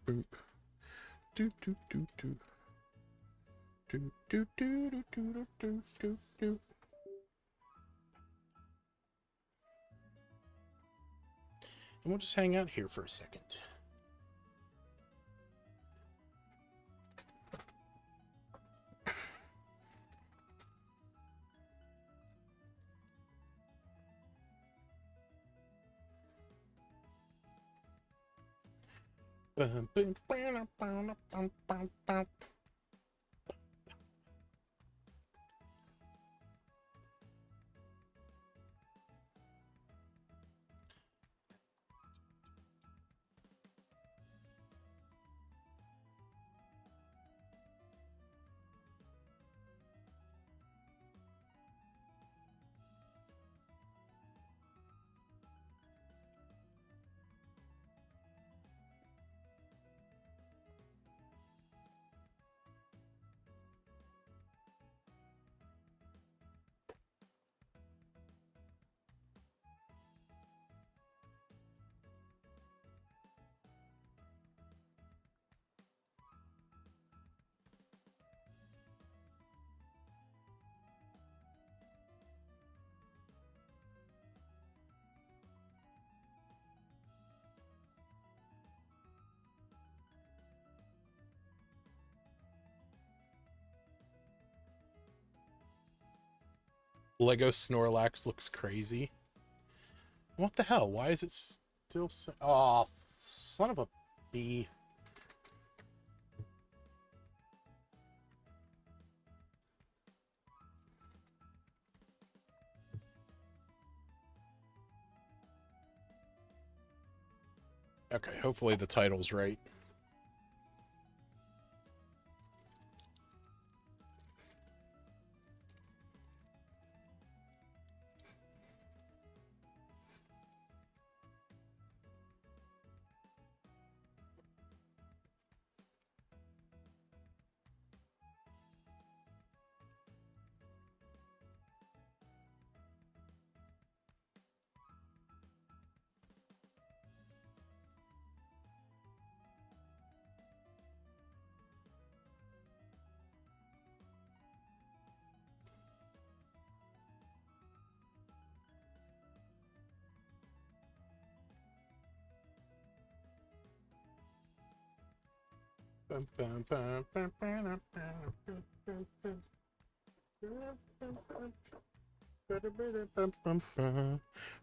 boop. Do do do do. Do do do do do do do do. And we'll just hang out here for a second. Lego Snorlax looks crazy. What the hell? Why is it still so... Oh, son of a bee. Okay, hopefully the title's right.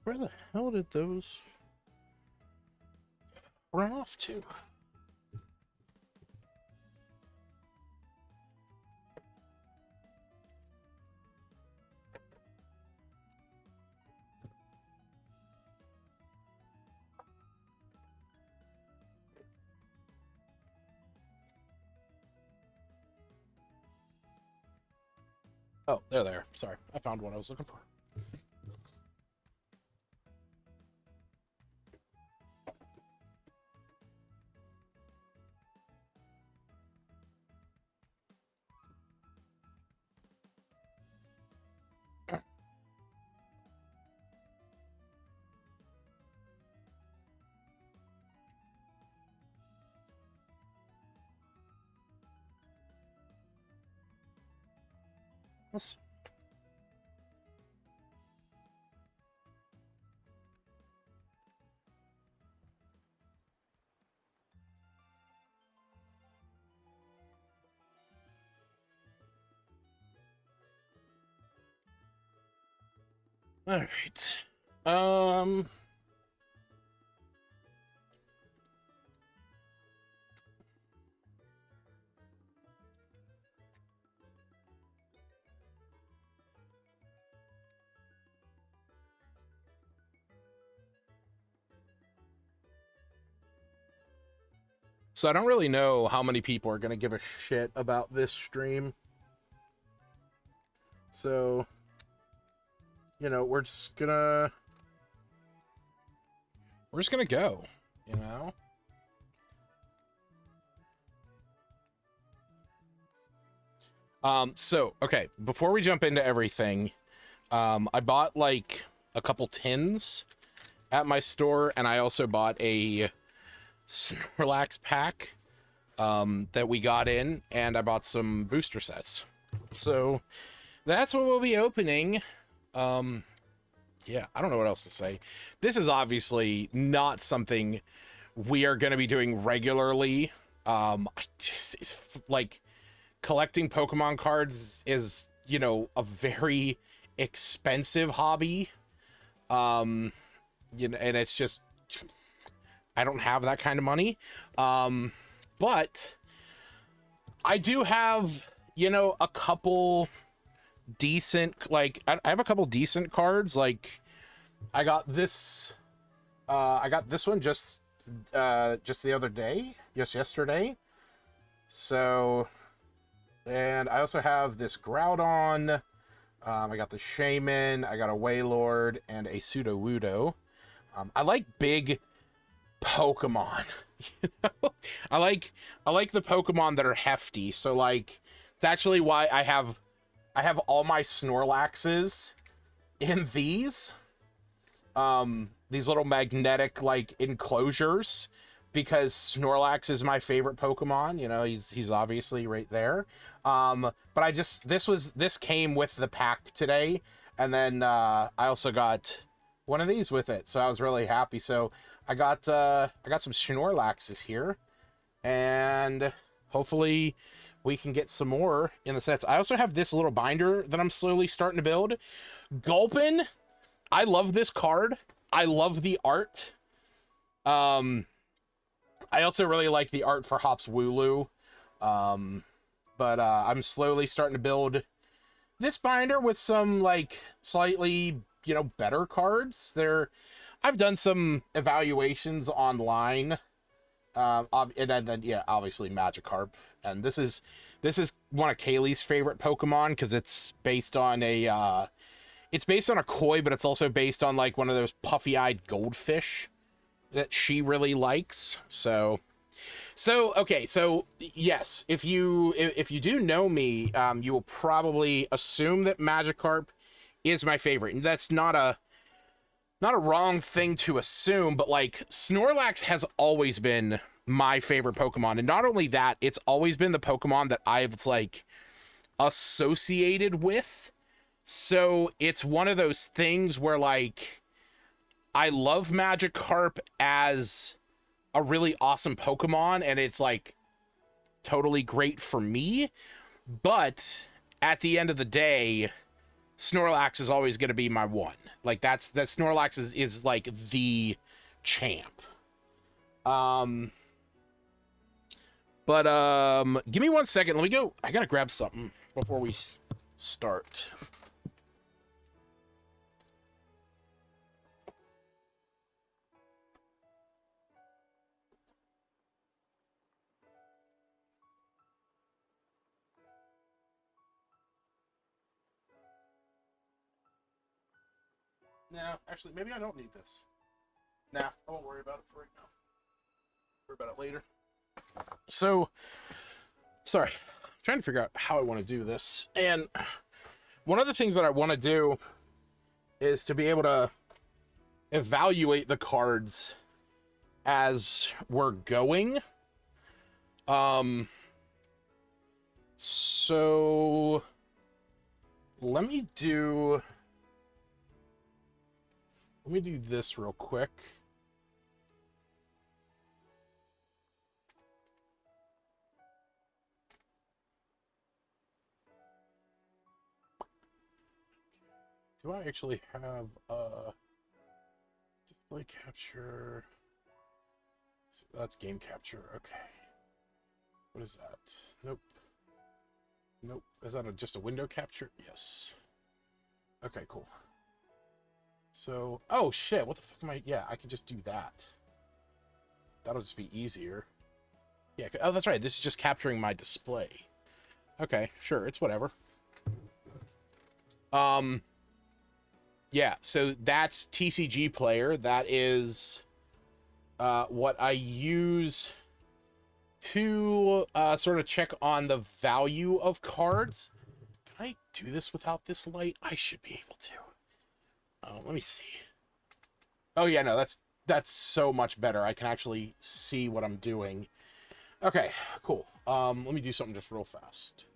Where the hell did those run off to? Oh, they're there. Sorry, I found what I was looking for. What's... All right. So I don't really know how many people are gonna give a shit about this stream. So, you know, we're just gonna go, you know? So, okay, before we jump into everything, I bought like a couple tins at my store, and I also bought a Snorlax pack that we got in, and I bought some booster sets. So that's what we'll be opening. Yeah, I don't know what else to say. This is obviously not something we are going to be doing regularly. I just, it's like, collecting Pokemon cards is, you know, a very expensive hobby. You know, and it's just, I don't have that kind of money. But I do have, you know, a couple decent, like, I have a couple decent cards. Like, I got this one just the other day, just yesterday. So, and I also have this Groudon. I got the Shaman, I got a Wailord, and a Sudowoodo. I like big Pokemon. You know? I like the Pokemon that are hefty. So, like, it's actually why I have all my Snorlaxes in these little magnetic, like, enclosures, because Snorlax is my favorite Pokemon. You know, he's obviously right there. But this came with the pack today, and then I also got one of these with it, so I was really happy. So I got some Snorlaxes here, and hopefully we can get some more in the sets. I also have this little binder that I'm slowly starting to build. Gulpin, I love this card. I love the art. I also really like the art for Hops Wooloo. But I'm slowly starting to build this binder with some, like, slightly, you know, better cards. I've done some evaluations online. And then yeah, obviously Magikarp. And this is one of Kaylee's favorite Pokemon, because it's based on a koi, but it's also based on, like, one of those puffy-eyed goldfish that she really likes. So okay, so yes, if you do know me, you will probably assume that Magikarp is my favorite, and that's not a wrong thing to assume. But, like, Snorlax has always been my favorite Pokemon, and not only that, it's always been the Pokemon that I've, like, associated with. So it's one of those things where, like, I love Magikarp as a really awesome Pokemon, and it's, like, totally great for me. But at the end of the day, Snorlax is always going to be my one. Like, that Snorlax is like the champ. But give me 1 second. Let me go. I gotta grab something before we start. No, actually, maybe I don't need this. Nah, I won't worry about it for right now. Worry about it later. So, sorry. I'm trying to figure out how I want to do this. And one of the things that I want to do is to be able to evaluate the cards as we're going. So let me do this real quick. Do I actually have display capture? That's game capture. Okay. What is that? Nope. Nope. Is that just a window capture? Yes. Okay, cool. So, oh shit, what the fuck am I? Yeah, I can just do that. That'll just be easier. Yeah, oh, that's right. This is just capturing my display. Okay, sure, it's whatever. Yeah, so that's TCG Player. That is what I use to sort of check on the value of cards. Can I do this without this light? I should be able to. Let me see. Oh yeah, no, that's That's so much better. I can actually see what I'm doing. Okay, cool. Let me do something just real fast.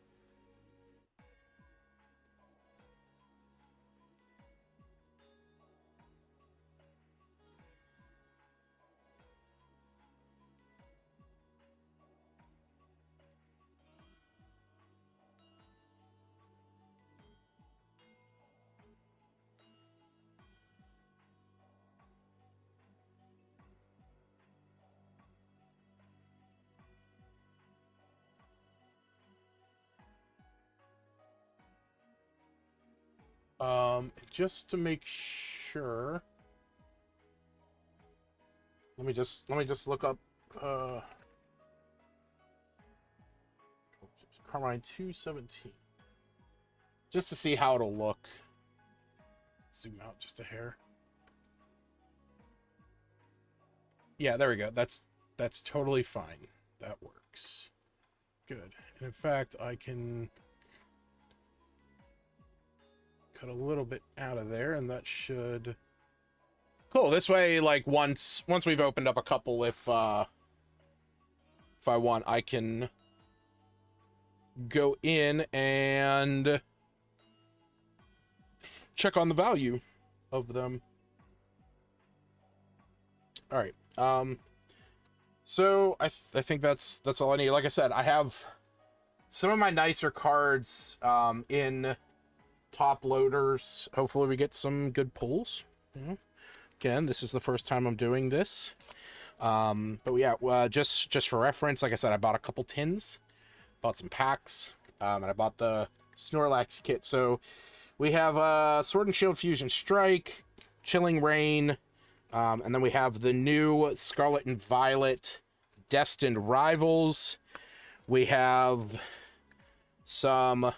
Just to make sure, let me just look up Carmine 217 just to see how it'll look. Zoom out just a hair. Yeah, there we go. That's totally fine. That works. Good. And in fact, I can cut a little bit out of there, and that should... Cool. This way, like, once we've opened up a couple, if I want, I can go in and check on the value of them. All right. So I think that's all I need. Like I said, I have some of my nicer cards in top loaders. Hopefully we get some good pulls. Yeah. Again, this is the first time I'm doing this. But yeah, just for reference, like I said, I bought a couple tins, bought some packs, and I bought the Snorlax kit. So we have Sword and Shield Fusion Strike, Chilling Reign, and then we have the new Scarlet and Violet Destined Rivals. We have some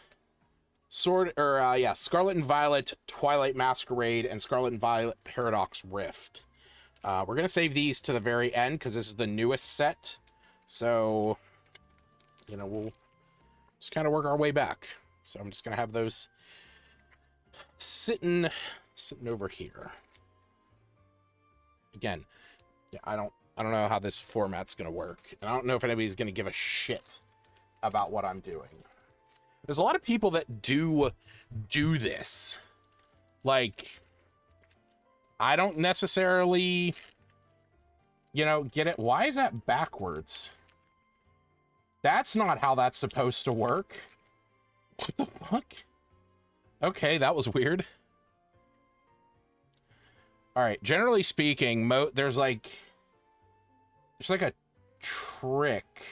Scarlet and Violet Twilight Masquerade and Scarlet and Violet Paradox Rift. We're going to save these to the very end because this is the newest set. So, you know, we'll just kind of work our way back. So I'm just going to have those sitting over here. Again, yeah, I don't know how this format's going to work. And I don't know if anybody's going to give a shit about what I'm doing. There's a lot of people that do this. Like, I don't necessarily, you know, get it. Why is that backwards? That's not how that's supposed to work. What the fuck? Okay, that was weird. All right, generally speaking, there's like a trick.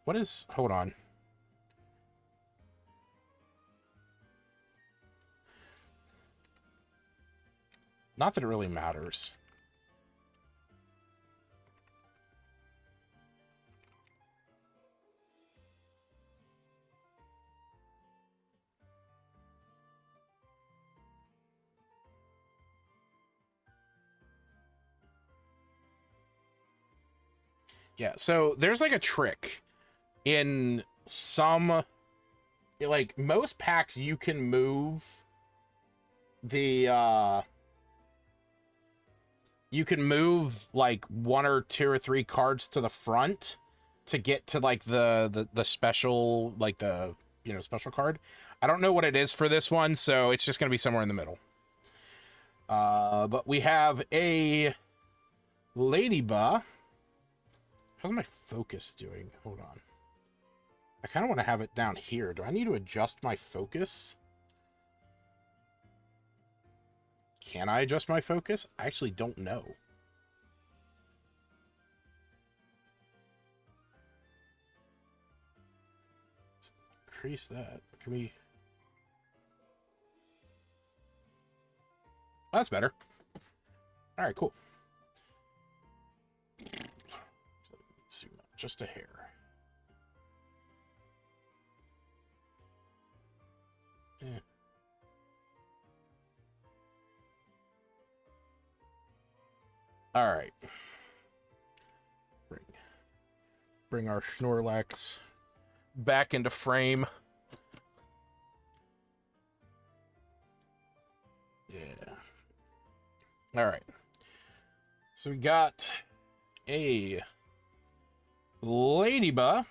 What is, hold on. Not that it really matters. Yeah, so there's like a trick in some, like most packs you can move the, you can move like 1 or 2 or 3 cards to the front to get to like the special, like the, you know, special card. I don't know what it is for this one, so it's just going to be somewhere in the middle. But we have a Ladybug. How's my focus doing? Hold on. I kind of want to have it down here. Do I need to adjust my focus? Can I adjust my focus? I actually don't know. Let's increase that. Can we... That's better. All right, cool. Zoom up just a hair. Yeah. All right. Bring our Snorlax back into frame. Yeah. All right. So we got a Ladybug,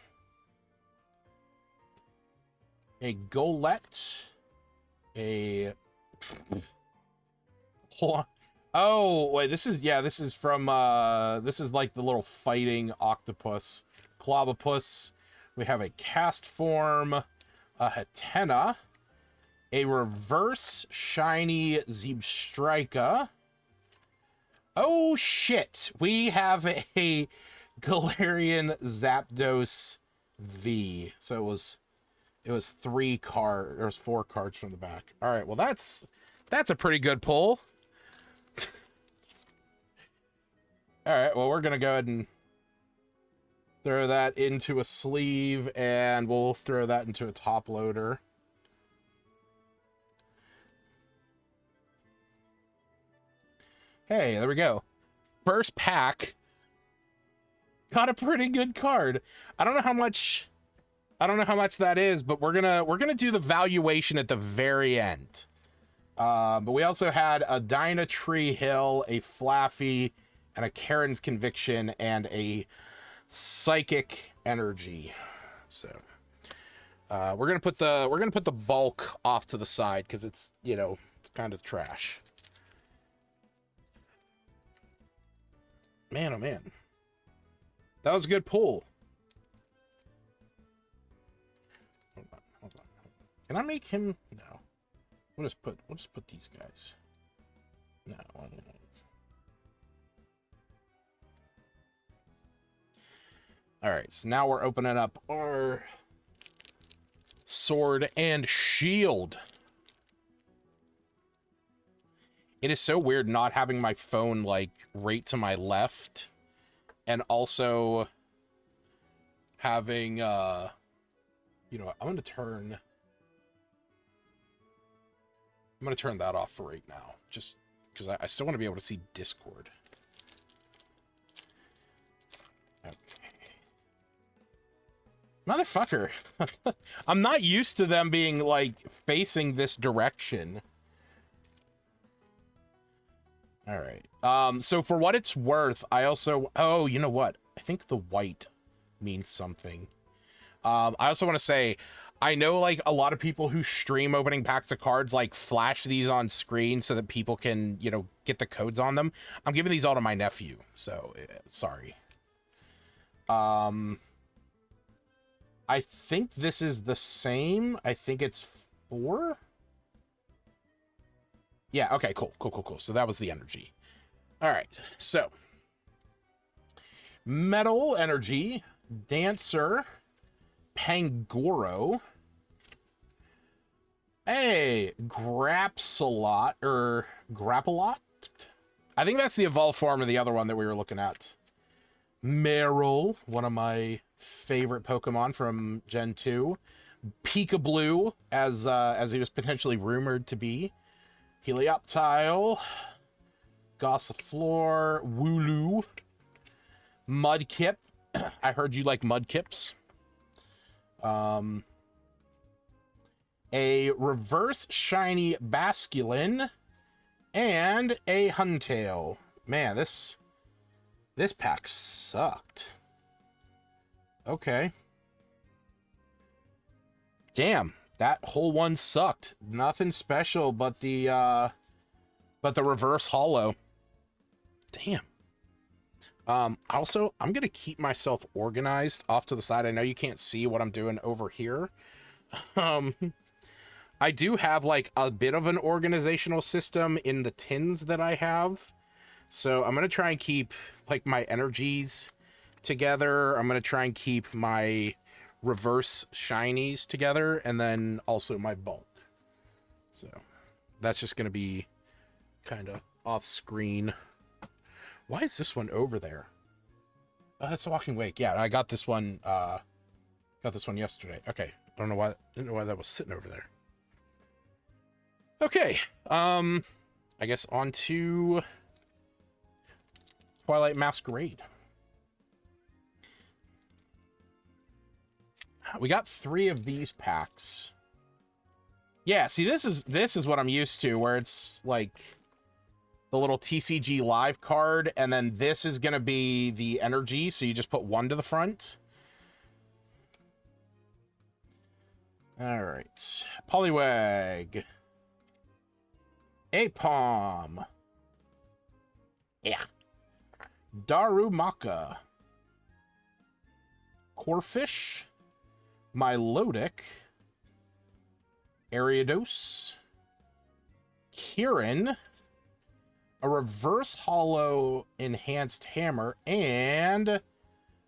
a Golett, a... Oh, wait, this is from, this is like the little fighting octopus. Clobopus. We have a cast form, a Hatena, a reverse shiny Zebstrika. Oh, shit. We have a Galarian Zapdos V. So it was 4 cards from the back. All right, well, that's a pretty good pull. All right, well, we're going to go ahead and throw that into a sleeve, and we'll throw that into a top loader. Hey, there we go. First pack. Got a pretty good card. I don't know how much that is, but we're gonna do the valuation at the very end. But we also had a Dynatree Hill, a Flaffy, and a Karen's Conviction, and a Psychic Energy. So we're gonna put the bulk off to the side because it's, you know, it's kind of trash. Man, oh man, that was a good pull. Hold on. Can I make him? No. We'll just put these guys. No. All right, so now we're opening up our Sword and Shield. It is so weird not having my phone, like, right to my left. And also having, you know, I'm going to turn that off for right now. Just because I still want to be able to see Discord. Okay. Motherfucker. I'm not used to them being, like, facing this direction. All right. So for what it's worth, I also... Oh, you know what? I think the white means something. I also want to say, I know, like, a lot of people who stream opening packs of cards, like, flash these on screen so that people can, you know, get the codes on them. I'm giving these all to my nephew, so sorry. I think this is the same. I think it's 4. Yeah, okay, cool. So that was the energy. All right, so Metal Energy, Dancer, Pangoro, a Grapsalot, or Grappalot? I think that's the evolved form of the other one that we were looking at. Meryl, one of my favorite Pokemon from Gen 2. Peekaboo, as he was potentially rumored to be. Helioptile, Gossifleur, Wooloo, Mudkip. I heard you like Mudkips. A reverse shiny Basculin, and a Huntail. Man, this pack sucked. Okay. Damn. That whole one sucked. Nothing special but the reverse holo. Damn. Also, I'm gonna keep myself organized off to the side. I know you can't see what I'm doing over here. I do have like a bit of an organizational system in the tins that I have. So I'm gonna try and keep like my energies together. I'm gonna try and keep my reverse shinies together, and then also my bulk. So that's just gonna be kind of off screen. Why is this one over there? Oh, that's a Walking Wake. Yeah, I got this one yesterday. Okay, didn't know why that was sitting over there. Okay, I guess on to Twilight Masquerade. We got 3 of these packs. Yeah, see, this is what I'm used to, where it's like the little TCG Live card, and then this is going to be the energy, so you just put 1 to the front. All right. Poliwag. Apom. Yeah. Darumaka. Corphish. Milotic. Ariados. Kieran. A reverse hollow enhanced hammer, and a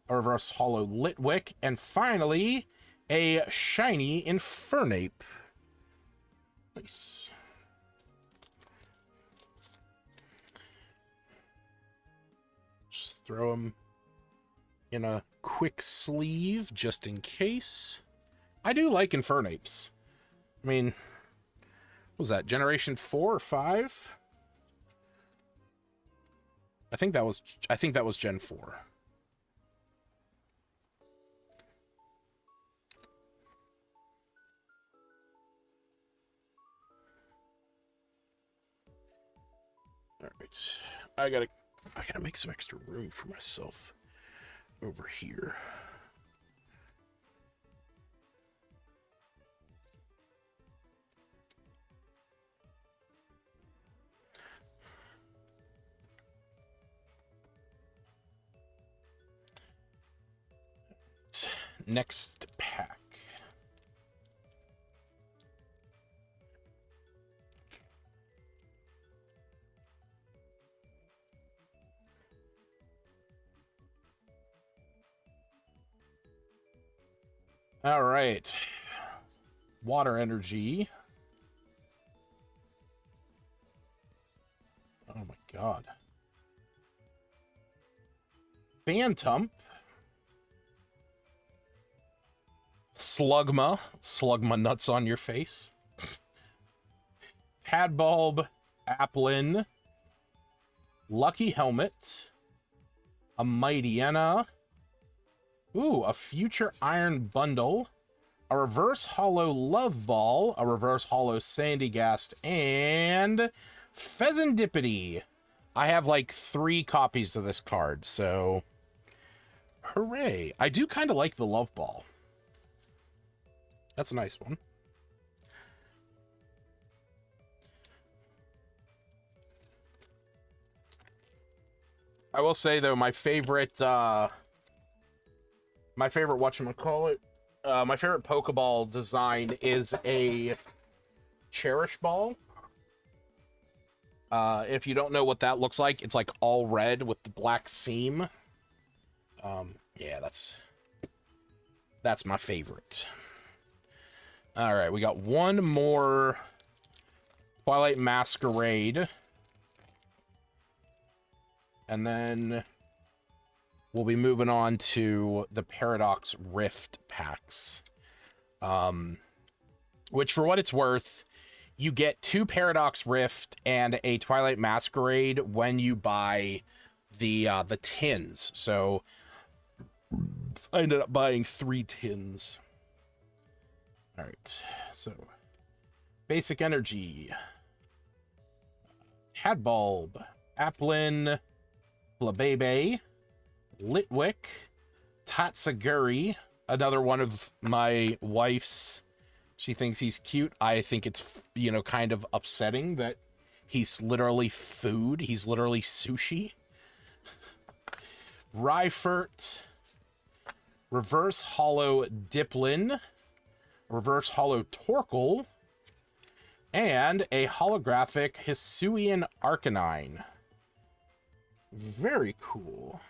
reverse hollow Litwick, and finally a shiny Infernape. Nice. Just throw them in a quick sleeve just in case. I do like Infernapes. I mean, what was that, generation 4 or 5? I think that was Gen 4. All right. I gotta make some extra room for myself over here. Next pack. All right. Water energy. Oh my god. Phantom. Slugma. Slugma nuts on your face. Tadbulb. Applin. Lucky Helmet. A Mightyena. Ooh, a Future Iron Bundle. A reverse hollow Love Ball. A reverse hollow Sandygast. And Pheasantipity. I have like 3 copies of this card, so hooray. I do kind of like the Love Ball. That's a nice one. I will say though, my favorite whatchamacallit, my favorite Pokeball design is a Cherish Ball. If you don't know what that looks like, it's like all red with the black seam. Yeah, that's my favorite. All right, we got one more Twilight Masquerade. And then we'll be moving on to the Paradox Rift packs. Which, for what it's worth, you get 2 Paradox Rift and a Twilight Masquerade when you buy the tins. So I ended up buying 3 tins. All right, so basic energy. Tadbulb, Applin, Flabebe, Litwick, Tatsuguri, another one of my wife's. She thinks he's cute. I think it's, you know, kind of upsetting that he's literally food. He's literally sushi. Rhyfert, reverse hollow Diplin, reverse hollow Torkoal, and a holographic Hisuian Arcanine. Very cool.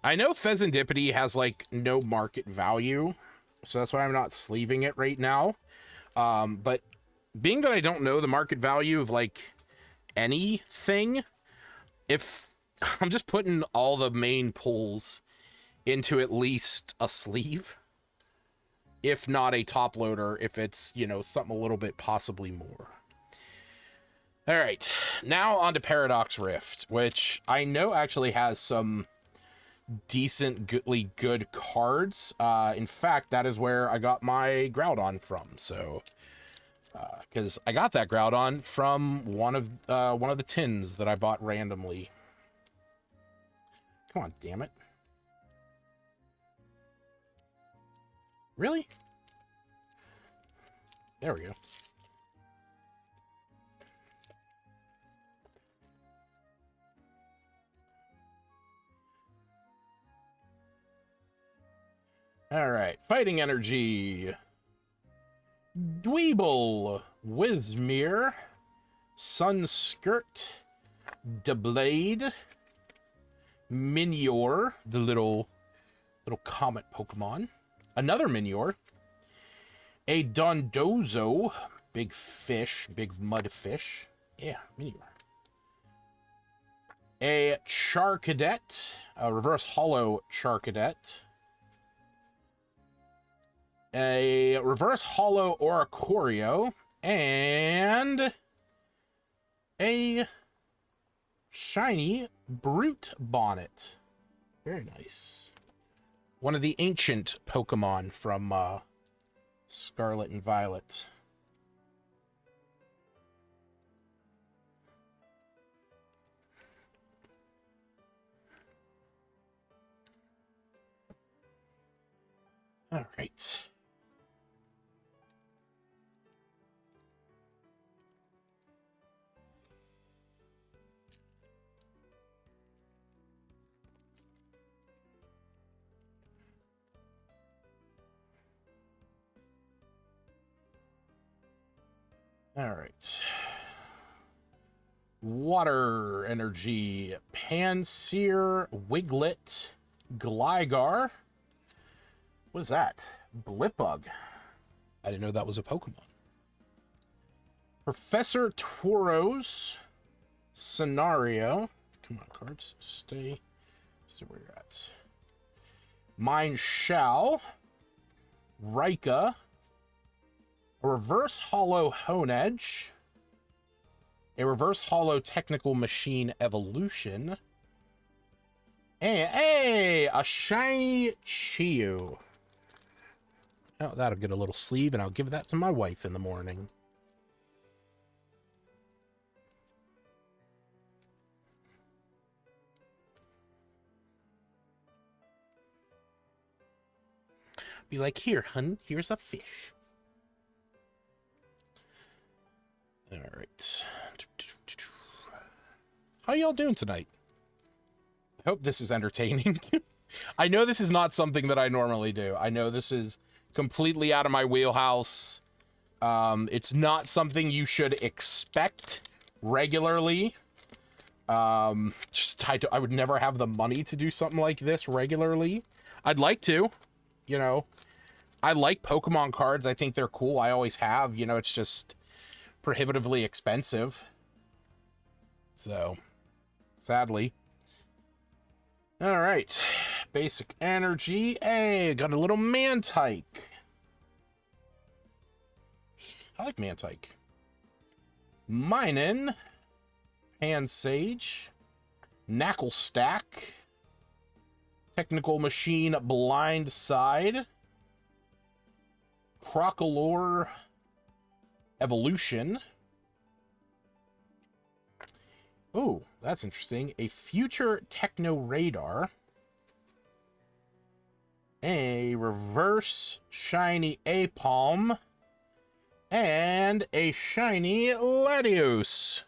I know Pheasantipity has like no market value, so that's why I'm not sleeving it right now. But being that I don't know the market value of like anything, if I'm just putting all the main pulls into at least a sleeve, if not a top loader, if it's, you know, something a little bit possibly more. All right, now on to Paradox Rift, which I know actually has some decently good cards. In fact, that is where I got my Groudon from, so Because I got that Groudon from one of the tins that I bought randomly. Come on, damn it. Really? There we go. All right, fighting energy. Dweeble, Wizmere, Sunskirt, Doublade, Minior, the little comet Pokemon. Another Minior. A Dondozo, big fish, big mud fish. Yeah, Minior. A Charcadet, a reverse hollow Charcadet. A reverse hollow Oricorio, and a shiny Brute Bonnet. Very nice. One of the ancient Pokemon from Scarlet and Violet. All right. All right. Water energy. Pansear, Wiglet, Gligar. What is that? Blipbug. I didn't know that was a Pokemon. Professor Tauros, Scenario. Come on, cards. Stay where you're at. Mine Shao, Rika, a reverse hollow Honedge, a reverse hollow Technical Machine Evolution, and a shiny Chiyu. Oh, that'll get a little sleeve, and I'll give that to my wife in the morning. Be like, here, hun, here's a fish. All right. How y'all doing tonight? I hope this is entertaining. I know this is not something that I normally do. I know this is completely out of my wheelhouse. It's not something you should expect regularly. I would never have the money to do something like this regularly. I'd like to, you know. I like Pokemon cards. I think they're cool. I always have. You know, it's just prohibitively expensive. So, sadly. All right. Basic energy. Hey, got a little Mantike. I like Mantike. Minun, Pansage, Knacklestack, Technical Machine Blindside, Crocolore Evolution. Oh, that's interesting. A Future Techno Radar. A reverse shiny Apalm. And a shiny Latios.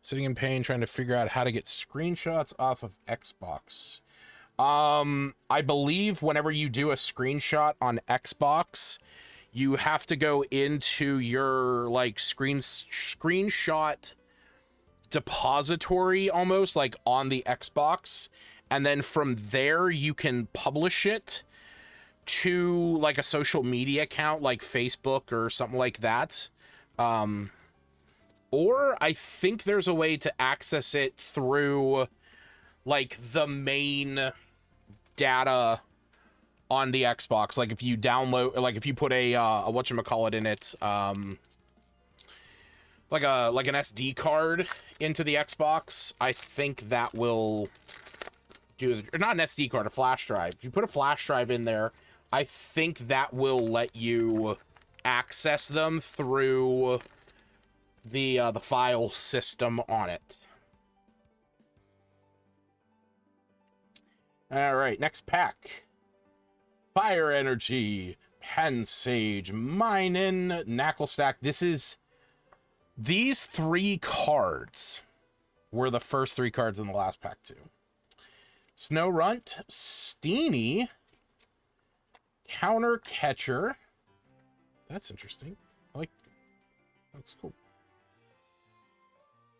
Sitting in pain trying to figure out how to get screenshots off of Xbox. I believe whenever you do a screenshot on Xbox, you have to go into your like screenshot depository almost like on the Xbox, and then from there you can publish it to like a social media account like Facebook or something like that. Or I think there's a way to access it through like the main data on the Xbox. Like if you download, like if you put a whatchamacallit in it, like an SD card into the Xbox, I think that will do, or not an SD card, a flash drive. If you put a flash drive in there, I think that will let you access them through the file system on it. All right, next pack. Fire Energy, Pansage, Minun, Knacklestack. These 3 cards were the first 3 cards in the last pack too. Snorunt, Steenie, Counter Catcher. That's interesting. That's cool.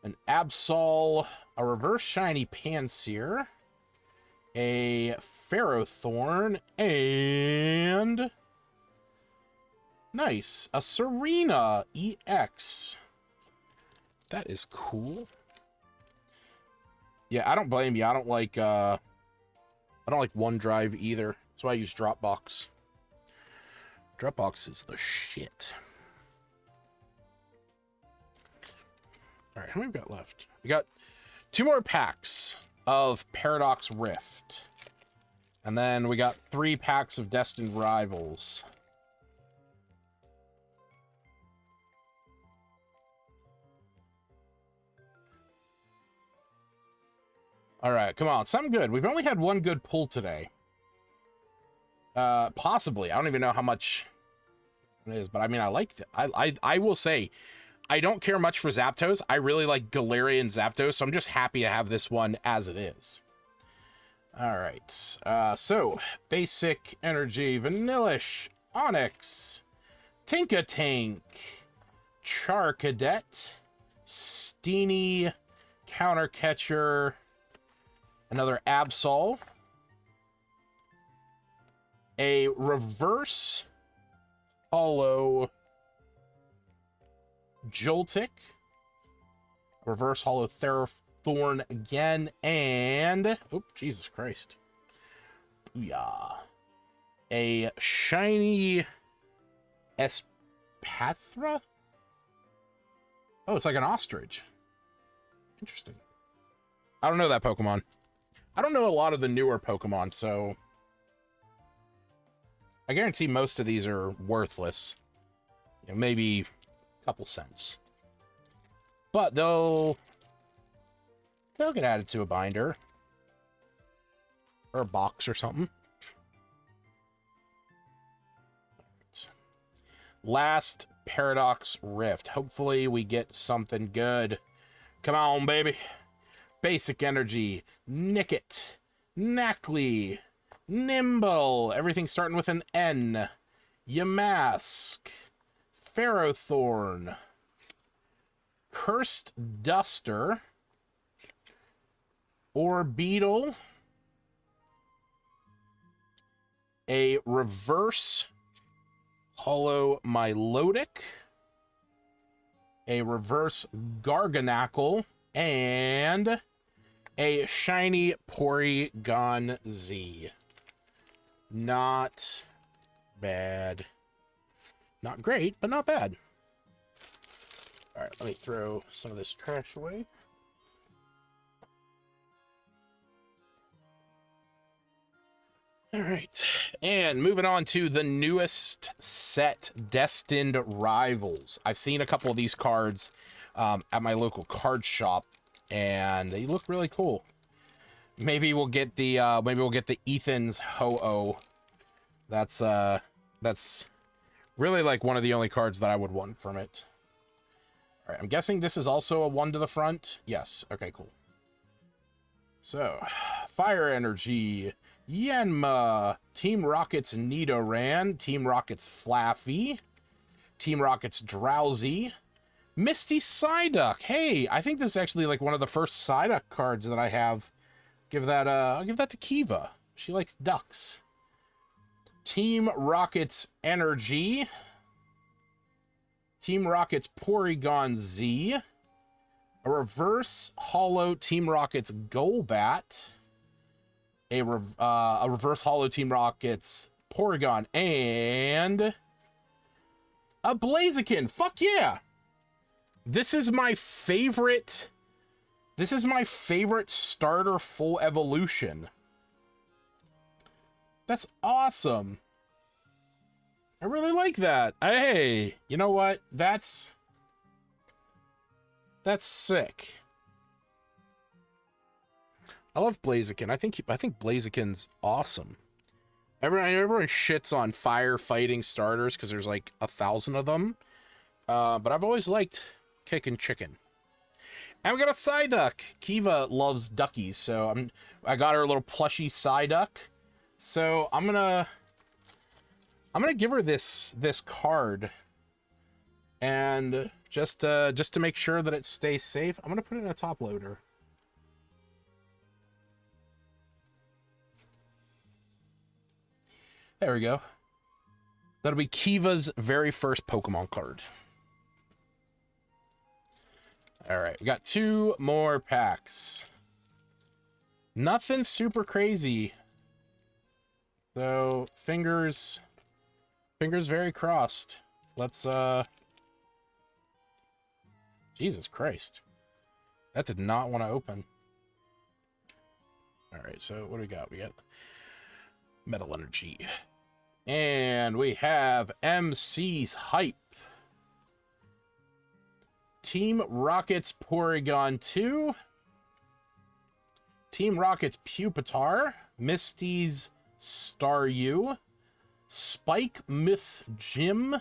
An Absol, a Reverse Shiny Panseer, a Ferrothorn, and nice, a Serena EX. That is cool. Yeah, I don't blame you. I don't like OneDrive either. That's why I use Dropbox. Dropbox is the shit. All right, how many we got left? We got 2 more packs of Paradox Rift. And then we got 3 packs of Destined Rivals. All right, come on, something good. We've only had 1 good pull today. Possibly. I don't even know how much it is, but I mean, I like I will say, I don't care much for Zapdos. I really like Galarian Zapdos, so I'm just happy to have this one as it is. All right. So, Basic Energy, Vanillish, Onix, Tinkatank, Charcadet, Steenie, Counter Catcher, another Absol, a Reverse Holo Joltik, Reverse Holo Ferrothorn again, and oh, Jesus Christ. Booyah. A shiny Espathra? Oh, it's like an ostrich. Interesting. I don't know that Pokemon. I don't know a lot of the newer Pokemon, so I guarantee most of these are worthless. You know, maybe a couple cents. But they'll get added to a binder. Or a box or something. Last Paradox Rift. Hopefully we get something good. Come on, baby. Basic Energy. Nickit. Knackley. Nimble. Everything starting with an N. Yamask. Ferrothorn. Cursed Duster. Orbeetle. A Reverse Holo Milotic. A Reverse Garganacl. And a shiny Porygon Z. Not bad. Not great, but not bad. All right, let me throw some of this trash away. All right, and moving on to the newest set, Destined Rivals. I've seen a couple of these cards at my local card shop, and they look really cool. Maybe we'll get the Ethan's Ho-Oh. That's really like one of the only cards that I would want from it. All right, I'm guessing this is also a 1 to the front. Yes. Okay, cool. So, Fire Energy, Yanma, Team Rocket's Nidoran, Team Rocket's Flaffy, Team Rocket's Drowsy, Misty Psyduck. Hey, I think this is actually like one of the first Psyduck cards that I have. I'll give that to Kiva. She likes ducks. Team Rocket's Energy. Team Rocket's Porygon Z. A Reverse Holo Team Rocket's Golbat. A Reverse Holo Team Rocket's Porygon. And a Blaziken. Fuck yeah! This is my favorite starter full evolution. That's awesome. I really like that. Hey, you know what? That's sick. I love Blaziken. I think Blaziken's awesome. Everyone shits on firefighting starters because there's like 1,000 of them. But I've always liked kicking chicken. And we got a Psyduck. Kiva loves duckies, so I got her a little plushy Psyduck. So I'm gonna give her this card, and just to make sure that it stays safe, I'm gonna put it in a top loader. There we go. That'll be Kiva's very first Pokemon card. All right, we got 2 more packs. Nothing super crazy. So fingers very crossed. Let's Jesus Christ. That did not want to open. All right, so what do we got? We got Metal Energy. And we have MC's Hype. Team Rocket's Porygon 2. Team Rocket's Pupitar. Misty's Staryu. Spike Myth Gym.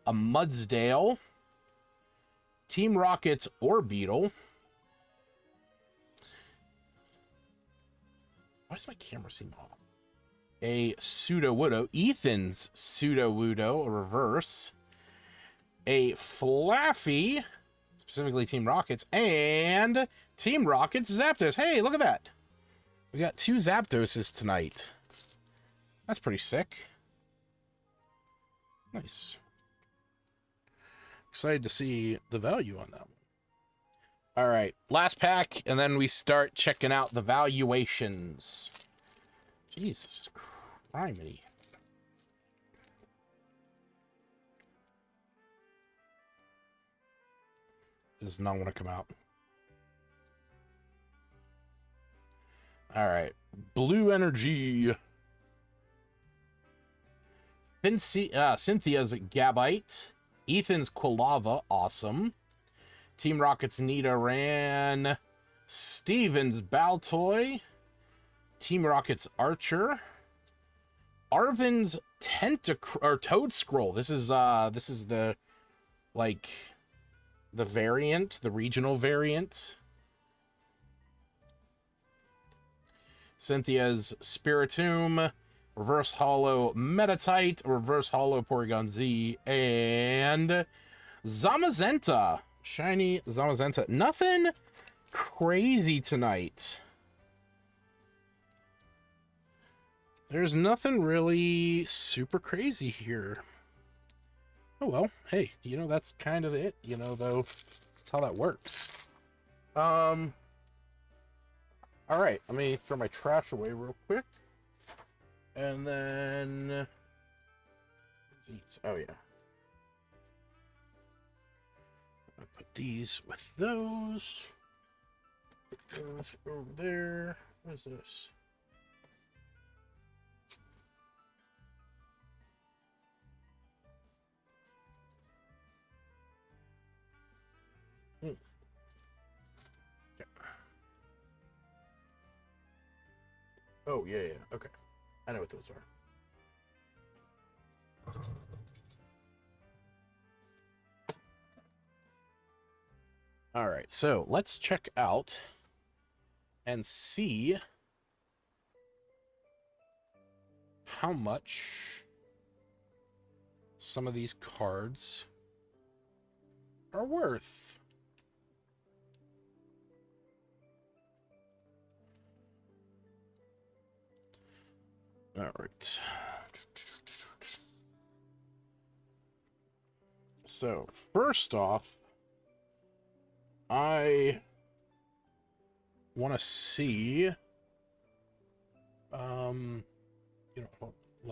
A Mudsdale. Team Rocket's Orbeetle. Why does my camera seem off? A Sudowoodo. Ethan's Sudowoodo, a reverse. A Flaffy, specifically Team Rockets, and Team Rockets Zapdos. Hey, look at that. We got 2 Zapdoses tonight. That's pretty sick. Nice. Excited to see the value on that one. All right, last pack, and then we start checking out the valuations. Jesus criminy. It does not want to come out. All right. Blue Energy. Cynthia's Gabite. Ethan's Quilava. Awesome. Team Rocket's Nidoran. Steven's Baltoy. Team Rocket's Archer. Arvin's Toad Scroll. This is the like the variant, the regional variant. Cynthia's Spiritomb, Reverse Hollow Metatite, Reverse Hollow Porygon Z, and Zamazenta. Shiny Zamazenta. Nothing crazy tonight. There's nothing really super crazy here. Oh well, hey, that's kind of it, though. That's how that works. All right, let me throw my trash away real quick. And then these. Oh yeah. I put these with those. Put those over there. What is this? Okay. Oh, yeah. Okay. I know what those are. All right, so let's check out and see how much some of these cards are worth. All right. So, first off, I want to see, let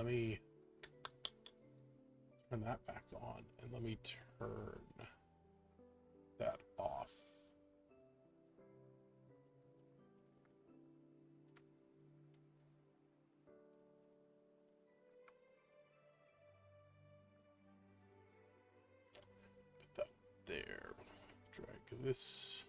me turn that back on, and let me turn that off. this.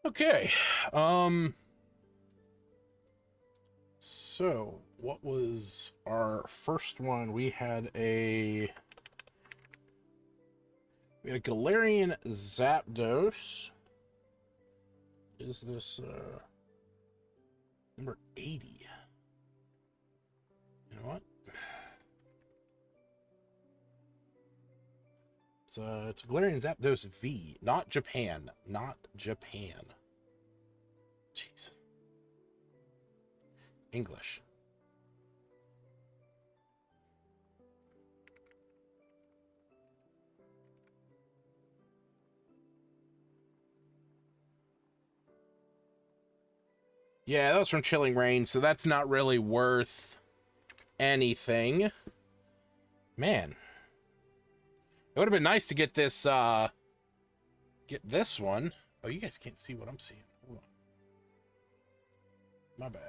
Okay. So what was our first one? We had a Galarian Zapdos. Is this number 80? You know what? It's a Galarian Zapdos V, not Japan, not Japan. Jeez. English. Yeah, that was from Chilling Reign, so that's not really worth anything. Man. It would have been nice to get this one. Oh, you guys can't see what I'm seeing. Hold on. My bad.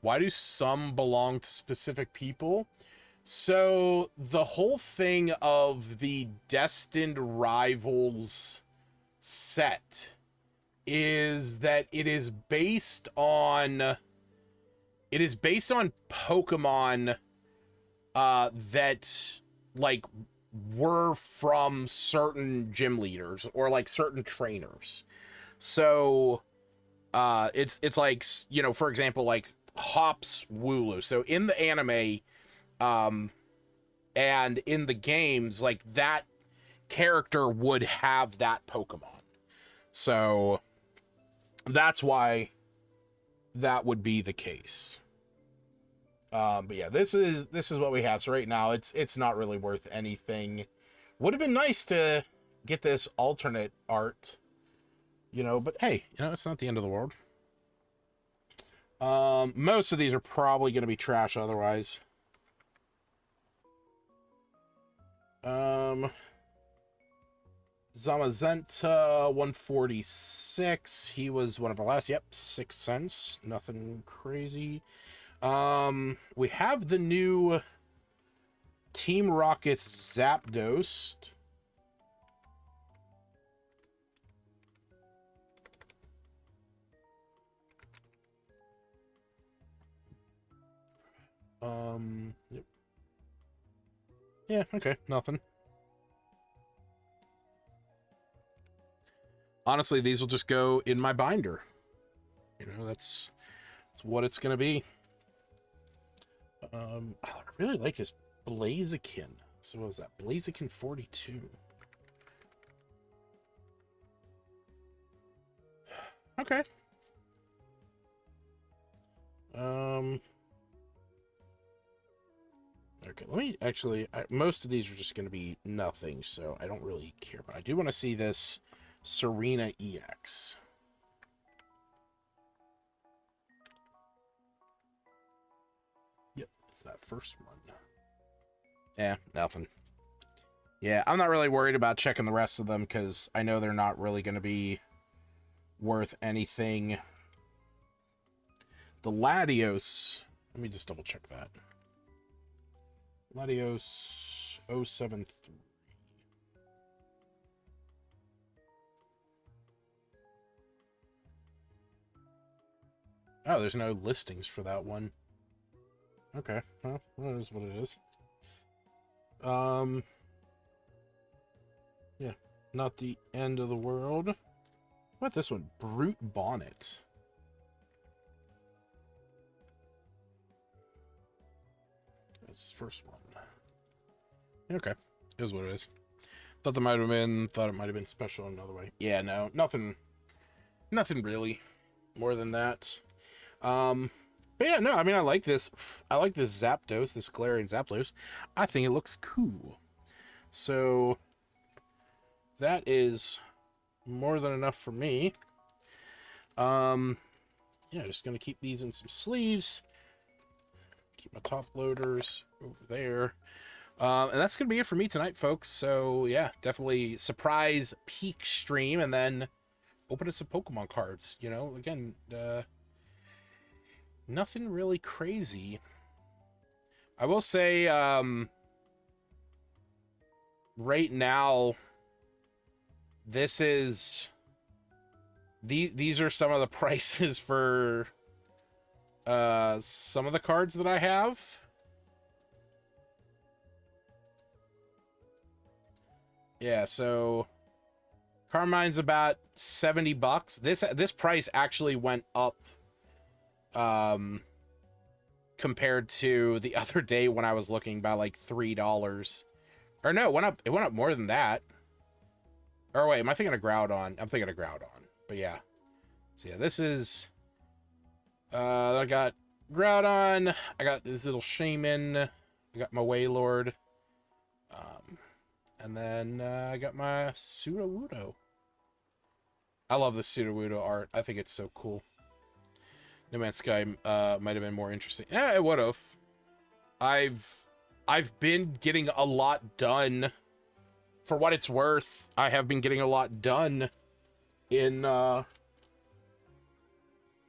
Why do some belong to specific people? So the whole thing of the Destined Rivals set is that it is based on Pokemon that like were from certain gym leaders or like certain trainers. So it's like, you know, for example, like Hops Wooloo. So in the anime and in the games, like that character would have that Pokemon. So that's why that would be the case. But yeah, this is what we have. So right now it's not really worth anything. Would have been nice to get this alternate art, you know, but hey, you know, it's not the end of the world. Most of these are probably going to be trash otherwise. Zamazenta 146. He was one of our last. Yep, 6 cents. Nothing crazy. We have the new Team Rocket's Zapdos. Yep. Yeah, okay, nothing. Honestly, these will just go in my binder. You know, that's what it's gonna be. I really like this Blaziken. So what was that? Blaziken 42. Okay. Okay, let me actually, most of these are just going to be nothing, so I don't really care, but I do want to see this Serena EX. Yep, it's that first one. Yeah, nothing. Yeah, I'm not really worried about checking the rest of them because I know they're not really going to be worth anything. The Latios, let me just double check that. Latios 073. Oh, there's no listings for that one. Okay, well, that is what it is. Yeah, not the end of the world. How about this one? Brute Bonnet. That's the first one. Okay. Is what it is. Thought it might have been special in another way. Yeah, no, nothing really more than that. But yeah, no, I mean, I like this Zapdos, this Galarian Zapdos. I think it looks cool. So that is more than enough for me. Yeah, just gonna keep these in some sleeves. Keep my top loaders over there. And that's going to be it for me tonight, folks. So, yeah, definitely surprise peak stream and then open up some Pokemon cards. You know, again, nothing really crazy. I will say, right now, these are some of the prices for some of the cards that I have. Yeah, so Carmine's about $70. This price actually went up compared to the other day when I was looking, by like $3. Or no, it went up more than that. Or wait, am I thinking of Groudon? I'm thinking of Groudon. But yeah. So yeah, this is I got Groudon, I got this little Shaman, I got my Wailord. And then I got my Sudowoodo. I love the Sudowoodo art. I think it's so cool. No Man's Sky might have been more interesting. Yeah, it would have. I've been getting a lot done. For what it's worth, I have been getting a lot done in No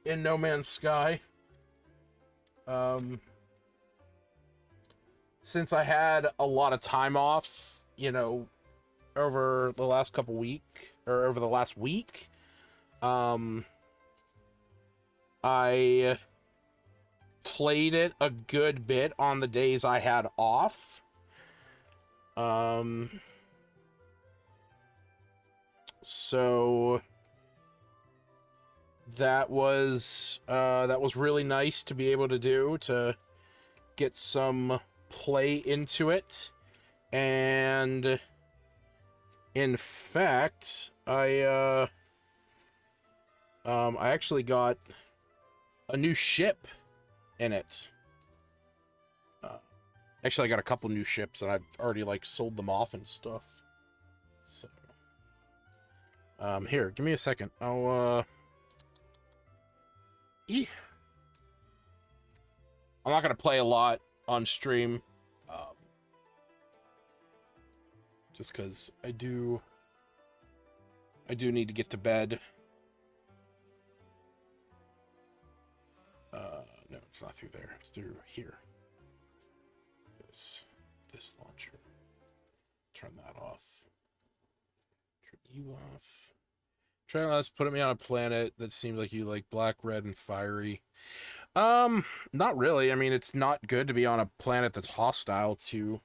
Man's Sky. Since I had a lot of time off, you know, over the last over the last week, I played it a good bit on the days I had off. So that was really nice to be able to do, to get some play into it. And in fact, I actually got a new ship in it. Actually, I got a couple new ships, and I've already like sold them off and stuff. So, here, give me a second. I'm not gonna play a lot on stream. Just because I do need to get to bed. No, it's not through there. It's through here. This launcher. Turn that off. Turn you off. Try to put me on a planet that seems like you like black, red, and fiery. Not really. I mean, it's not good to be on a planet that's hostile to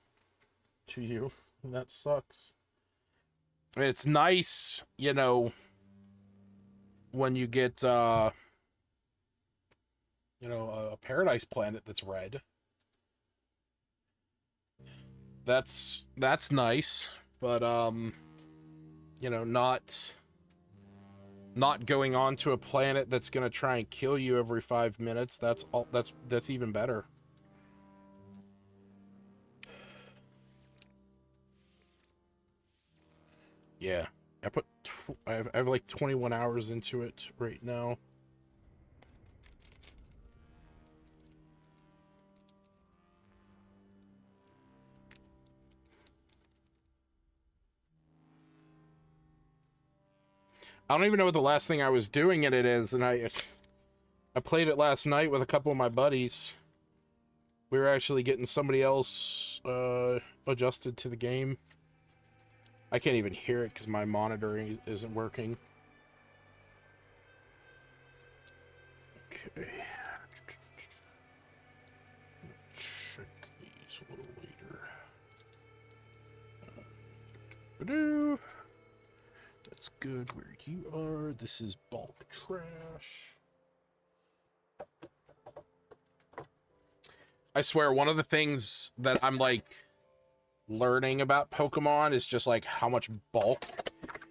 you. And that sucks. I mean, it's nice, you know, when you get, a paradise planet that's red. That's nice, but, you know, not going on to a planet that's gonna try and kill you every 5 minutes. That's even better. Yeah, I have like 21 hours into it right now. I don't even know what the last thing I was doing in it is, and I played it last night with a couple of my buddies. We were actually getting somebody else adjusted to the game. I can't even hear it because my monitoring isn't working. Okay. Check these a little later. That's good where you are. This is bulk trash. I swear, one of the things that I'm like learning about Pokemon is just like how much bulk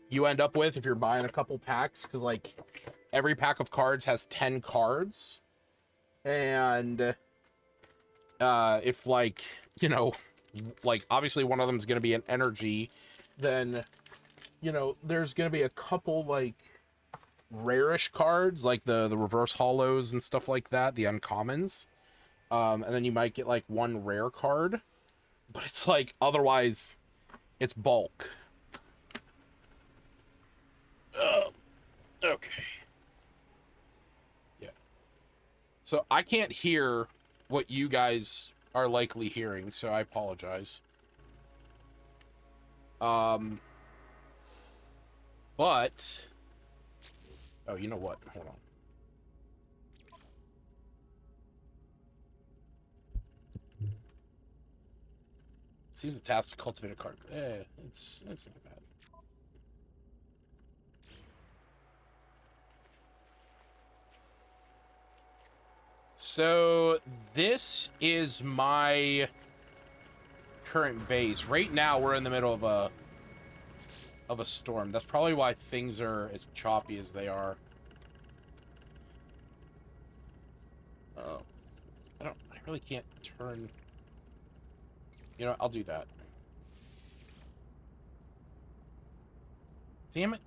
you end up with if you're buying a couple packs, because like every pack of cards has 10 cards, and if like, you know, like obviously one of them is going to be an energy, then, you know, there's going to be a couple like rarish cards, like the reverse hollows and stuff like that, the uncommons, and then you might get like one rare card, but it's like otherwise it's bulk. Okay. Yeah. So I can't hear what you guys are likely hearing, so I apologize. But oh, you know what? Hold on. Seems a task to cultivate a card. It's not bad. So this is my current base. Right now we're in the middle of a storm. That's probably why things are as choppy as they are. Oh. I really can't turn. You know, I'll do that. Damn it.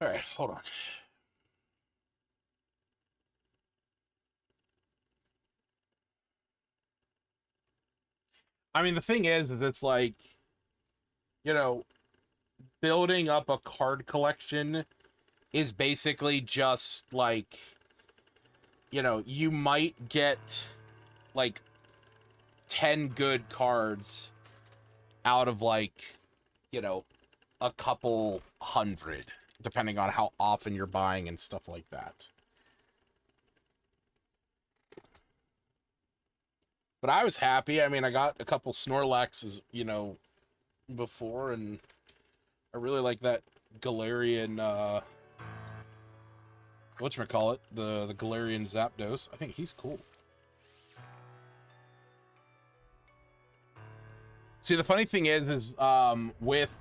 All right, hold on. I mean, the thing is it's like, you know, building up a card collection is basically just like, you know, you might get like 10 good cards out of like, you know, a couple hundred, depending on how often you're buying and stuff like that. But I was happy. I mean, I got a couple Snorlaxes, you know, before, and I really like that Galarian, whatchamacallit, the Galarian Zapdos. I think he's cool. See, the funny thing is with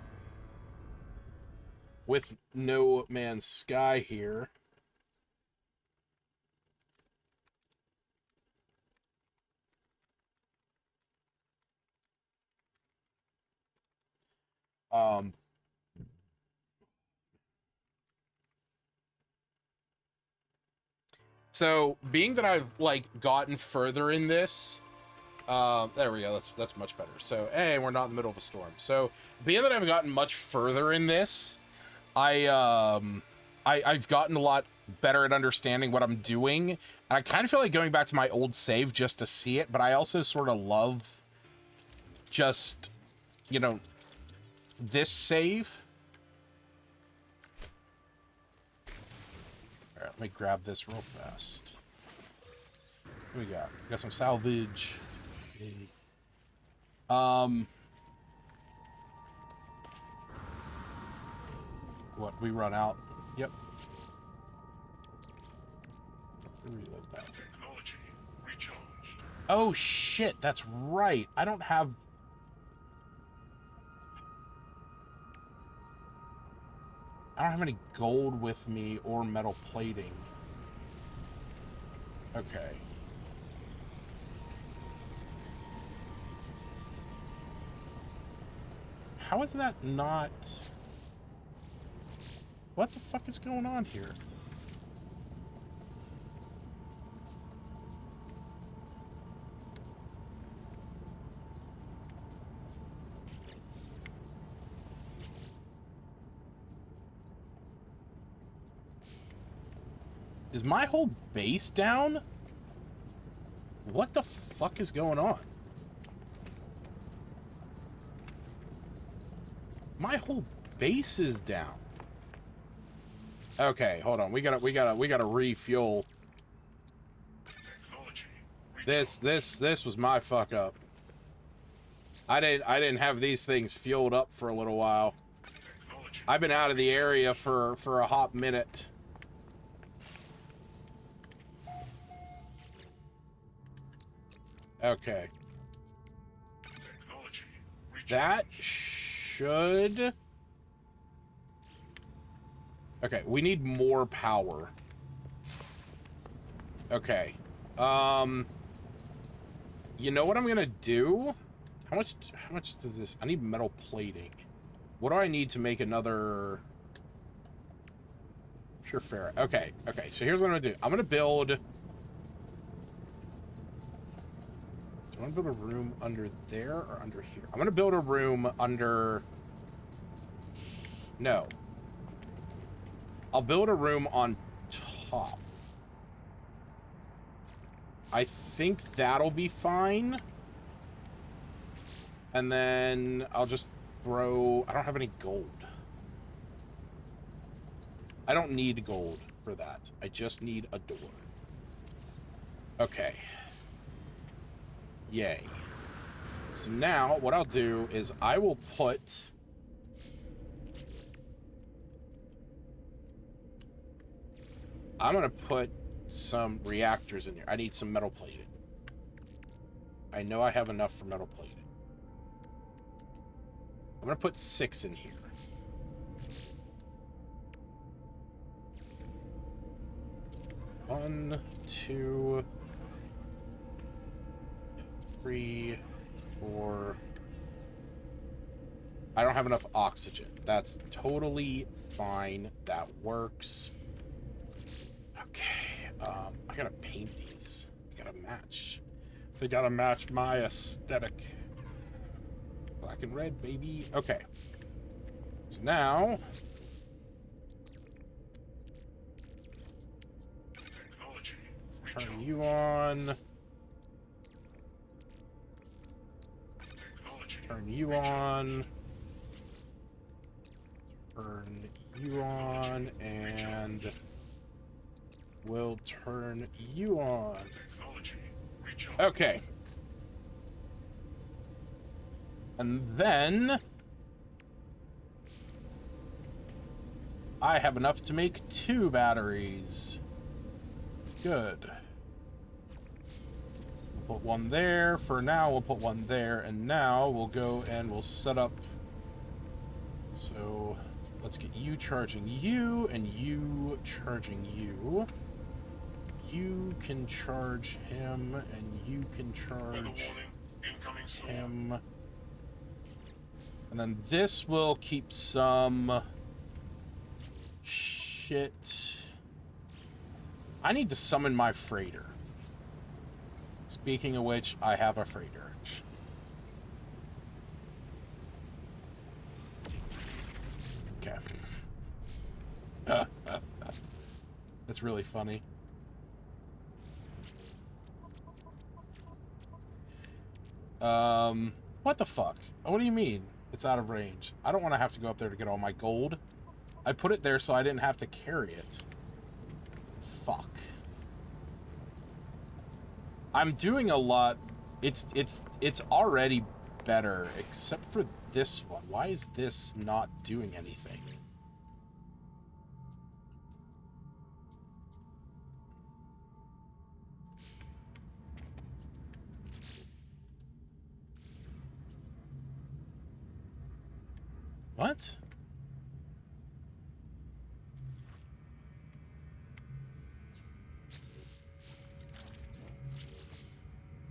No Man's Sky here, so being that I've like gotten further in this, there we go. That's much better. So, hey, we're not in the middle of a storm. So, being that I've gotten much further in this, I've gotten a lot better at understanding what I'm doing, and I kind of feel like going back to my old save just to see it. But I also sort of love just, you know, this save. All right, let me grab this real fast. What we got? We got some salvage. What, we run out? Yep. Reload that. Technology recharged. Oh shit, that's right. I don't have any gold with me or metal plating. Okay. How is that not... What the fuck is going on here? Is my whole base down? What the fuck is going on? My whole base is down. Okay, hold on. We gotta refuel. Technology This was my fuck up. I didn't have these things fueled up for a little while. I've been out of the area for a hot minute. Okay. That should... Okay, we need more power. Okay. You know what I'm gonna do? How much does this... I need metal plating. What do I need to make another... Sure, fair. Okay, so here's what I'm gonna do. I'm gonna build... Do I want to build a room under there or under here? I'm gonna build a room under... No. I'll build a room on top. I think that'll be fine. And then I'll just throw... I don't have any gold. I don't need gold for that. I just need a door. Okay. Yay. So now what I'll do is I will put... I'm going to put some reactors in here. I need some metal plating. I know I have enough for metal plating. I'm going to put 6 in here. One, 2, 3, 4. I don't have enough oxygen. That's totally fine. That works. Okay. I gotta paint these. I gotta match. They gotta match my aesthetic. Black and red, baby. Okay. So now... Let's turn you on. Turn you on. Turn you on. And... we'll turn you on. Okay. And then... I have enough to make 2 batteries. Good. We'll put one there. For now, we'll put one there. And now we'll go and we'll set up... So, let's get you charging you, and you charging you. You can charge him, and you can charge him. And then this will keep some shit. I need to summon my freighter. Speaking of which, I have a freighter. Okay. That's really funny. What the fuck? What do you mean it's out of range? I don't want to have to go up there to get all my gold. I put it there so I didn't have to carry it. Fuck. I'm doing a lot. It's already better, except for this one. Why is this not doing anything? What?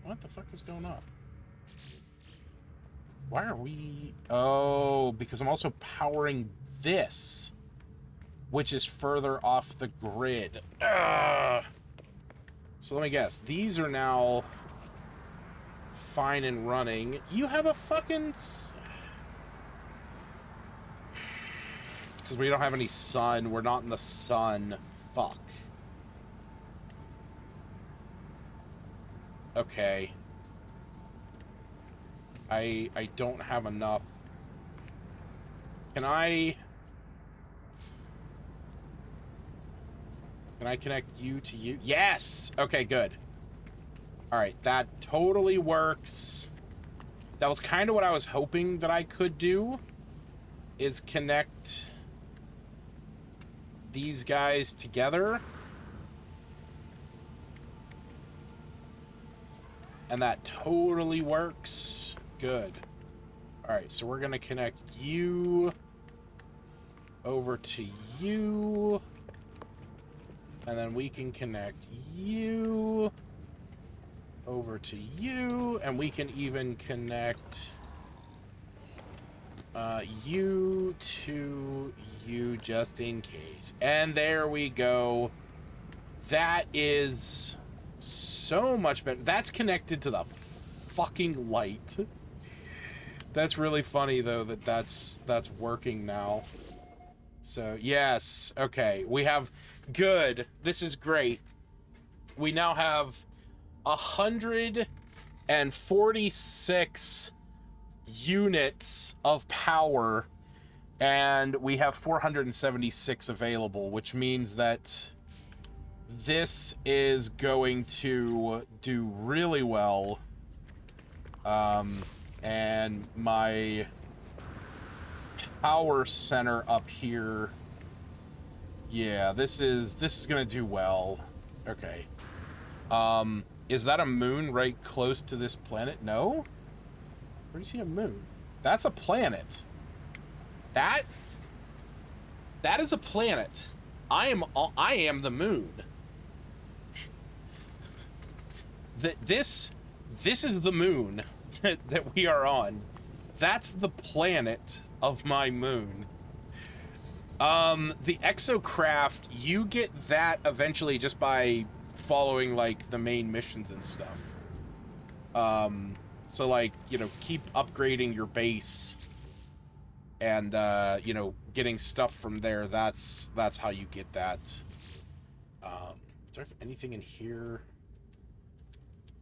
What the fuck is going on? Why are we... Oh, because I'm also powering this, which is further off the grid. Ugh. So let me guess. These are now fine and running. You have a fucking... Because we don't have any sun. We're not in the sun. Fuck. Okay. I don't have enough. Can I connect you to you? Yes! Okay, good. All right, that totally works. That was kind of what I was hoping that I could do, is connect these guys together. And that totally works. Good. All right, so we're going to connect you over to you. And then we can connect you over to you. And we can even connect you to you just in case. And there we go. That is so much better. That's connected to the fucking light. That's really funny though that's working now. So yes, okay, we have good. This is great. We now have 146 units of power, and we have 476 available, which means that this is going to do really well. And my power center up here, yeah, this is gonna do well. Okay. Is that a moon right close to this planet? No? Where do you see a moon? That's a planet. That is a planet. I am the moon. This is the moon that we are on. That's the planet of my moon. The exocraft, you get that eventually just by following like the main missions and stuff. So like, you know, keep upgrading your base and you know, getting stuff from there. That's how you get that. Is there anything in here?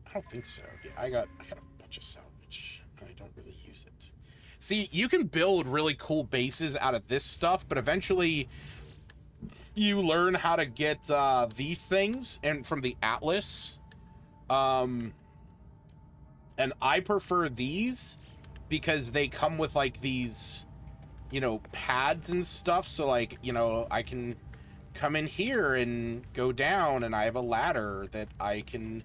I don't think so. Yeah, I got a bunch of salvage, and I don't really use it. See, you can build really cool bases out of this stuff, but eventually you learn how to get these things and from the Atlas. And I prefer these because they come with like these, you know, pads and stuff. So like, you know, I can come in here and go down, and I have a ladder that I can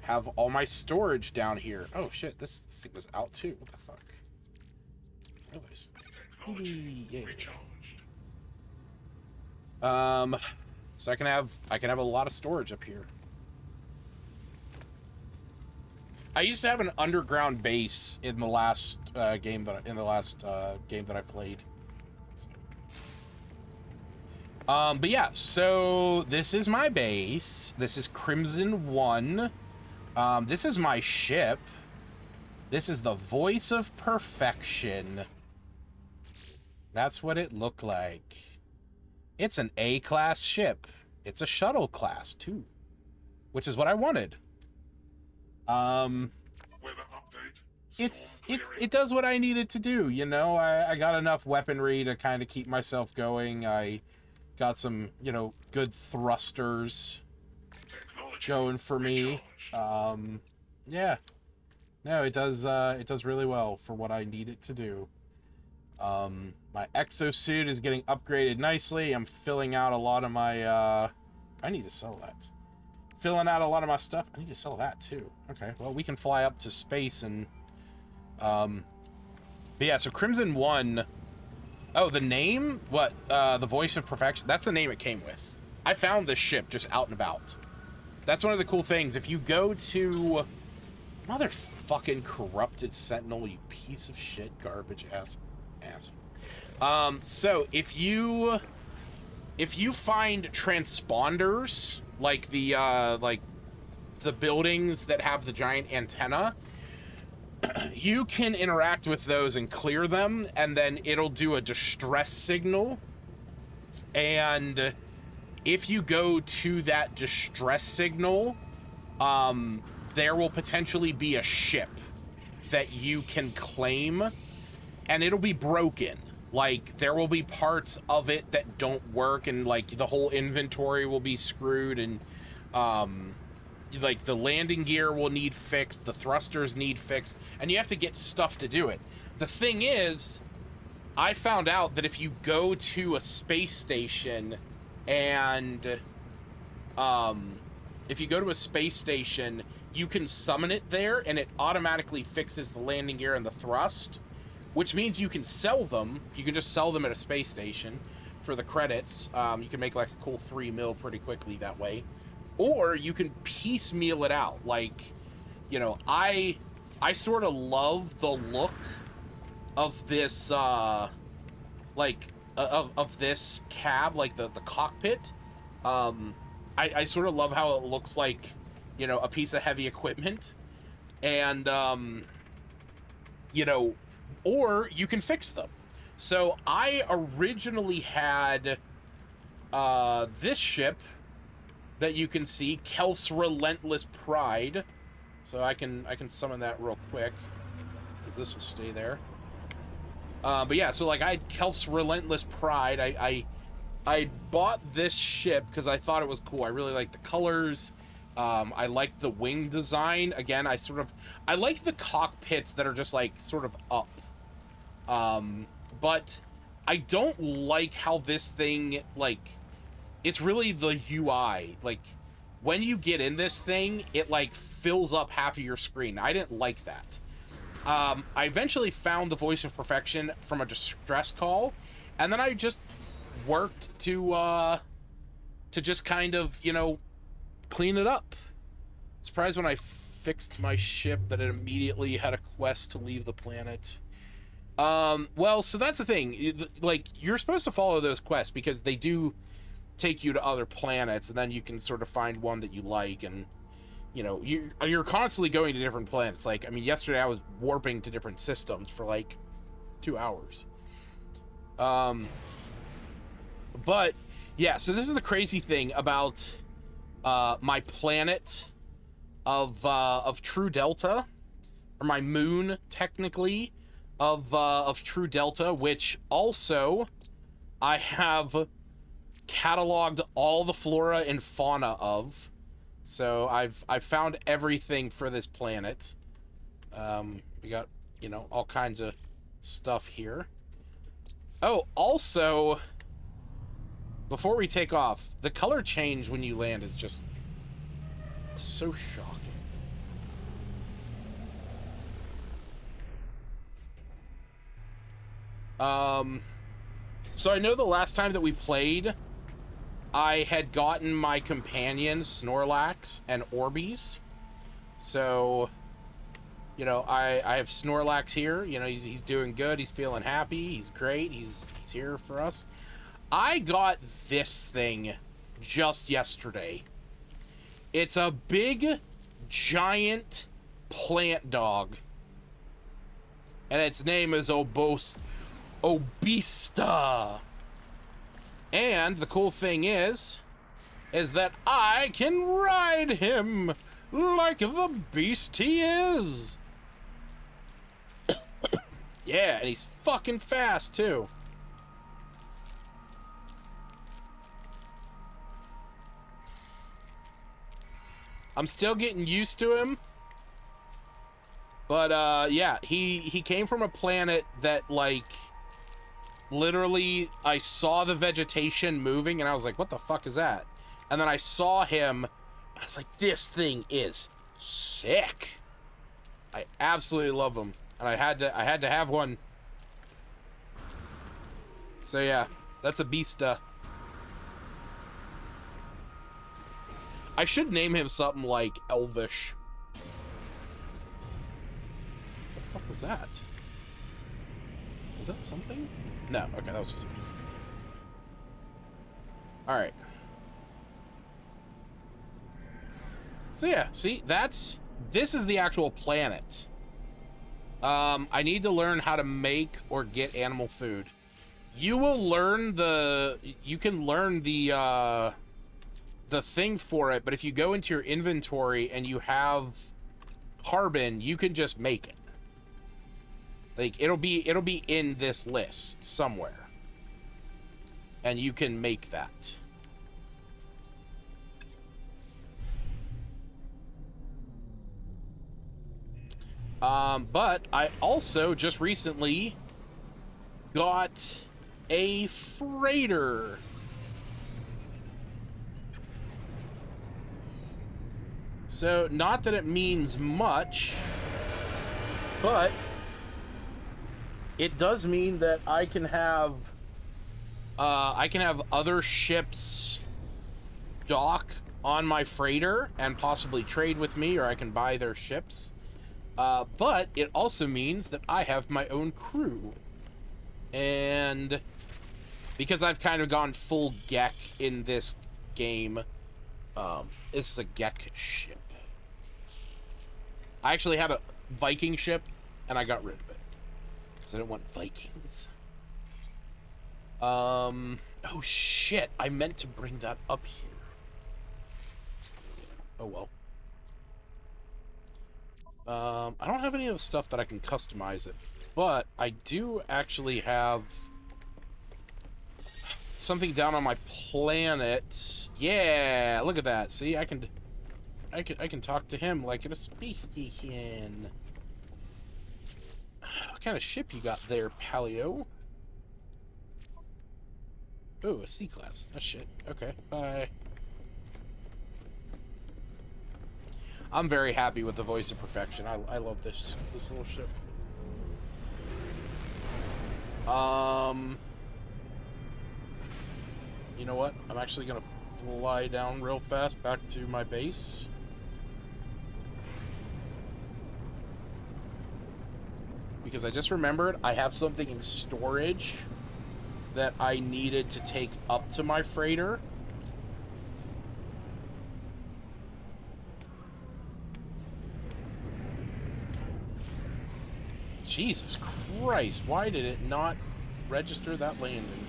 have all my storage down here. Oh shit, this thing was out too. What the fuck? Realize. Yeah. So I can have a lot of storage up here. I used to have an underground base in the last game that I played. But yeah, so this is my base. This is Crimson 1. This is my ship. This is the Voice of Perfection. That's what it looked like. It's an A-class ship. It's a shuttle class, too. Which is what I wanted. It does what I needed to do, you know? I got enough weaponry to kind of keep myself going. I got some, you know, good thrusters going for me. Yeah. No, it does really well for what I need it to do. My exosuit is getting upgraded nicely. I'm filling out a lot of my, I need to sell that. Filling out a lot of my stuff. I need to sell that too. Okay, well, we can fly up to space and, but yeah, so Crimson 1, oh, the name? What, the Voice of Perfection? That's the name it came with. I found this ship just out and about. That's one of the cool things. If you go to motherfucking corrupted sentinel, you piece of shit, garbage ass. So if you find transponders, like the buildings that have the giant antenna, you can interact with those and clear them, and then it'll do a distress signal. And if you go to that distress signal, there will potentially be a ship that you can claim, and it'll be broken. Like, there will be parts of it that don't work, and like the whole inventory will be screwed, and like the landing gear will need fixed, the thrusters need fixed, and you have to get stuff to do it. The thing is, I found out that if you go to a space station and you can summon it there and it automatically fixes the landing gear and the thrust, which means you can sell them. You can just sell them at a space station for the credits. You can make like a cool 3 mil pretty quickly that way. Or you can piecemeal it out. Like, you know, I sort of love the look of this, of this cab, like the cockpit. I sort of love how it looks like, you know, a piece of heavy equipment. And, you know, or you can fix them. So I originally had this ship that you can see, Kelf's Relentless Pride. So I can summon that real quick, because this will stay there. But yeah, so like I had Kelf's Relentless Pride. I bought this ship because I thought it was cool. I really like the colors. I like the wing design. Again, I like the cockpits that are just like sort of up. But I don't like how this thing, like, it's really the UI. Like, when you get in this thing, it like fills up half of your screen. I didn't like that. I eventually found the Voice of Perfection from a distress call, and then I just worked to just kind of, you know, clean it up. Surprised when I fixed my ship that it immediately had a quest to leave the planet. Well, so that's the thing. Like, you're supposed to follow those quests because they do take you to other planets, and then you can sort of find one that you like, and you know, you're constantly going to different planets. Like, I mean, yesterday I was warping to different systems for like 2 hours. But yeah, so this is the crazy thing about my planet of True Delta, or my moon technically of True Delta, which also I have cataloged all the flora and fauna of. So I've found everything for this planet. We got, you know, all kinds of stuff here. Oh, also, before we take off, the color change when you land is just so shocking. So I know the last time that we played, I had gotten my companions Snorlax and Orbeez. So, you know, I have Snorlax here. You know, he's doing good. He's feeling happy. He's great. He's here for us. I got this thing just yesterday. It's a big, giant plant dog. And its name is Obista. And the cool thing is that I can ride him like the beast he is. Yeah, and he's fucking fast too. I'm still getting used to him. But yeah, he came from a planet that, like, literally, I saw the vegetation moving, and I was like, what the fuck is that? And then I saw him, and I was like, this thing is sick. I absolutely love him, and I had to have one. So yeah, that's a Beasta. I should name him something like Elvish. What the fuck was that? Was that something? No, okay, that was just... Alright. So yeah, see, this is the actual planet. I need to learn how to make or get animal food. You will learn you can learn the thing for it, but if you go into your inventory and you have carbon, you can just make it. Like, it'll be in this list somewhere. And you can make that. But I also just recently got a freighter. So, not that it means much, but it does mean that I can have other ships dock on my freighter and possibly trade with me, or I can buy their ships. But it also means that I have my own crew. And because I've kind of gone full Gek in this game, this is a Gek ship. I actually had a Viking ship, and I got rid of it. Because I didn't want Vikings. Oh shit, I meant to bring that up here. Oh well. I don't have any of the stuff that I can customize it, but I do actually have something down on my planet. Yeah, look at that. See, I can talk to him like in a speaking. What kind of ship you got there, Paleo? Oh, a C-class. That's shit. Okay, bye. I'm very happy with the Voice of Perfection. I love this little ship. You know what? I'm actually gonna fly down real fast back to my base. Because I just remembered I have something in storage that I needed to take up to my freighter. Jesus Christ, why did it not register that landing?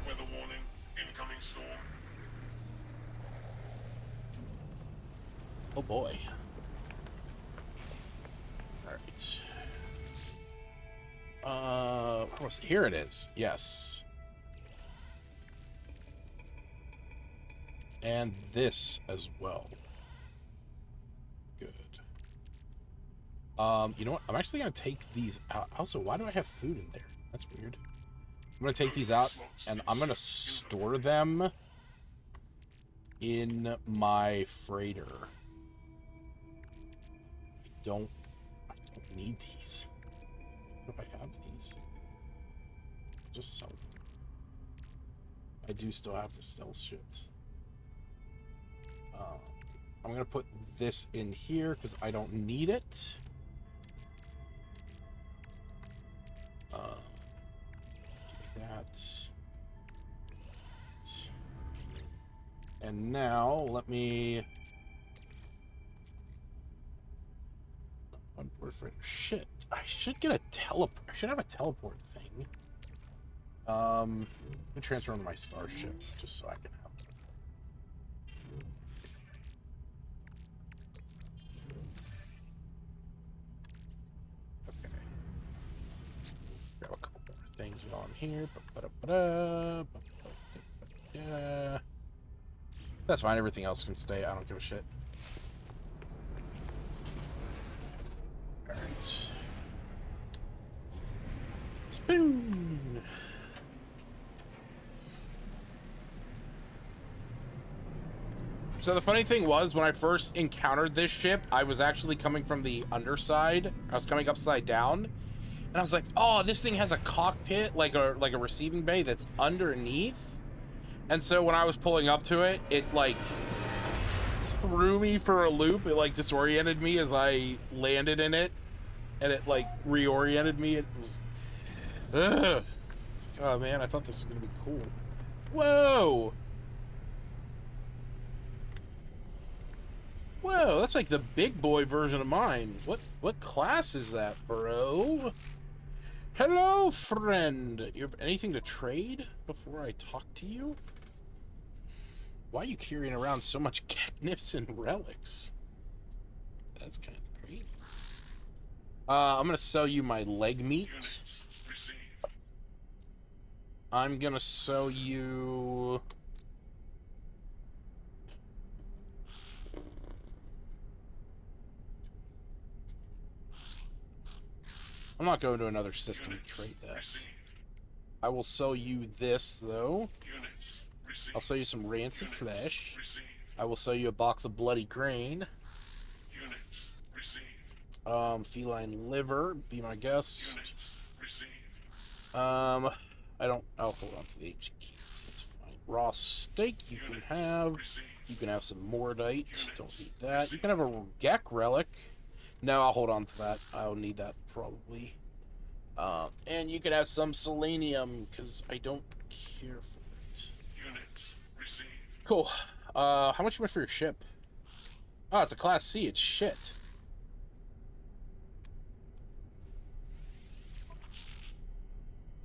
Weather warning, incoming storm. Oh boy. Alright. Where was it? Here it is. Yes. And this as well. Good. You know what? I'm actually gonna take these out. Also, why do I have food in there? That's weird. I'm gonna take these out and I'm gonna store them in my freighter. I don't need these. What if I have these? I'll just sell them. I do still have to sell shit. I'm gonna put this in here because I don't need it. That. And now let me. Shit, I should get a teleport. I should have a teleport thing. Let me transfer on my starship just so I can have it. Okay. Grab a couple more things on here. Yeah. That's fine. Everything else can stay. I don't give a shit. Alright. Spoon! So the funny thing was, when I first encountered this ship, I was actually coming from the underside. I was coming upside down. And I was like, oh, this thing has a cockpit, like a receiving bay that's underneath. And so when I was pulling up to it, it like threw me for a loop. It like disoriented me as I landed in it. And it like reoriented me. It was, ugh. It's like, oh man, I thought this was gonna be cool. Whoa! Whoa, that's like the big boy version of mine. What class is that, bro? Hello, friend. You have anything to trade before I talk to you? Why are you carrying around so much catnips and relics? That's kind of great. I'm gonna sell you my leg meat. I'm gonna sell you I'm not going to another system to trade that. I will sell you this, though. I'll sell you some rancid flesh. I will sell you a box of bloody grain. Feline liver, be my guest. I don't... I'll hold on to the ancient keys, that's fine. Raw steak you can have. You can have some Mordite, don't need that. You can have a Gek relic. No, I'll hold on to that. I'll need that, probably. And you can have some selenium, because I don't care for it. Cool. How much you want for your ship? Oh, it's a Class C, it's shit.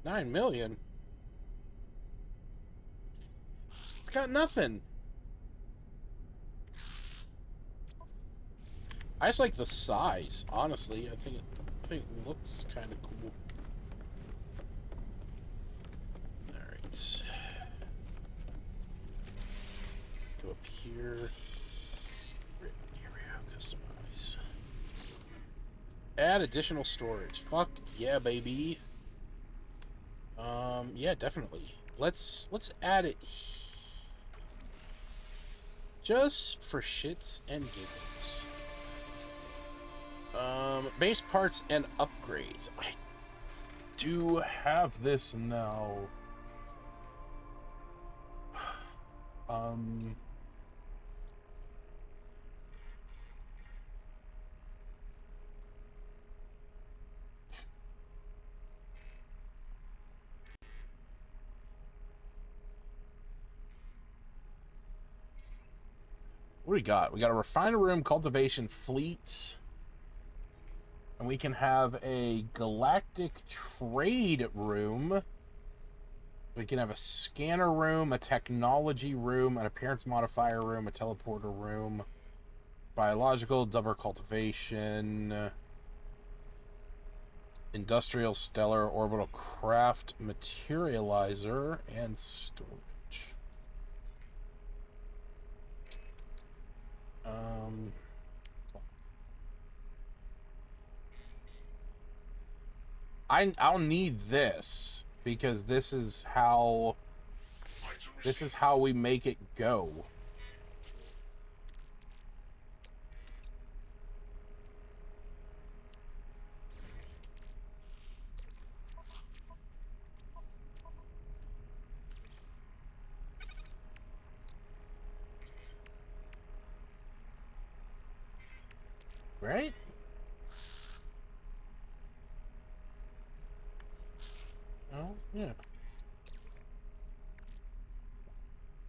$9 million? It's got nothing. I just like the size, honestly. I think it looks kind of cool. Alright. Go up here. Here we go, customize. Add additional storage. Fuck yeah, baby. Yeah, definitely. Let's add it just for shits and giggles. Base parts and upgrades. I do have this now. What do we got? We got a refiner room, cultivation fleet. And we can have a galactic trade room. We can have a scanner room, a technology room, an appearance modifier room, a teleporter room, biological, double cultivation, industrial, stellar, orbital craft, materializer, and storage. I'll need this because this is how we make it go. Right? Oh, yeah. I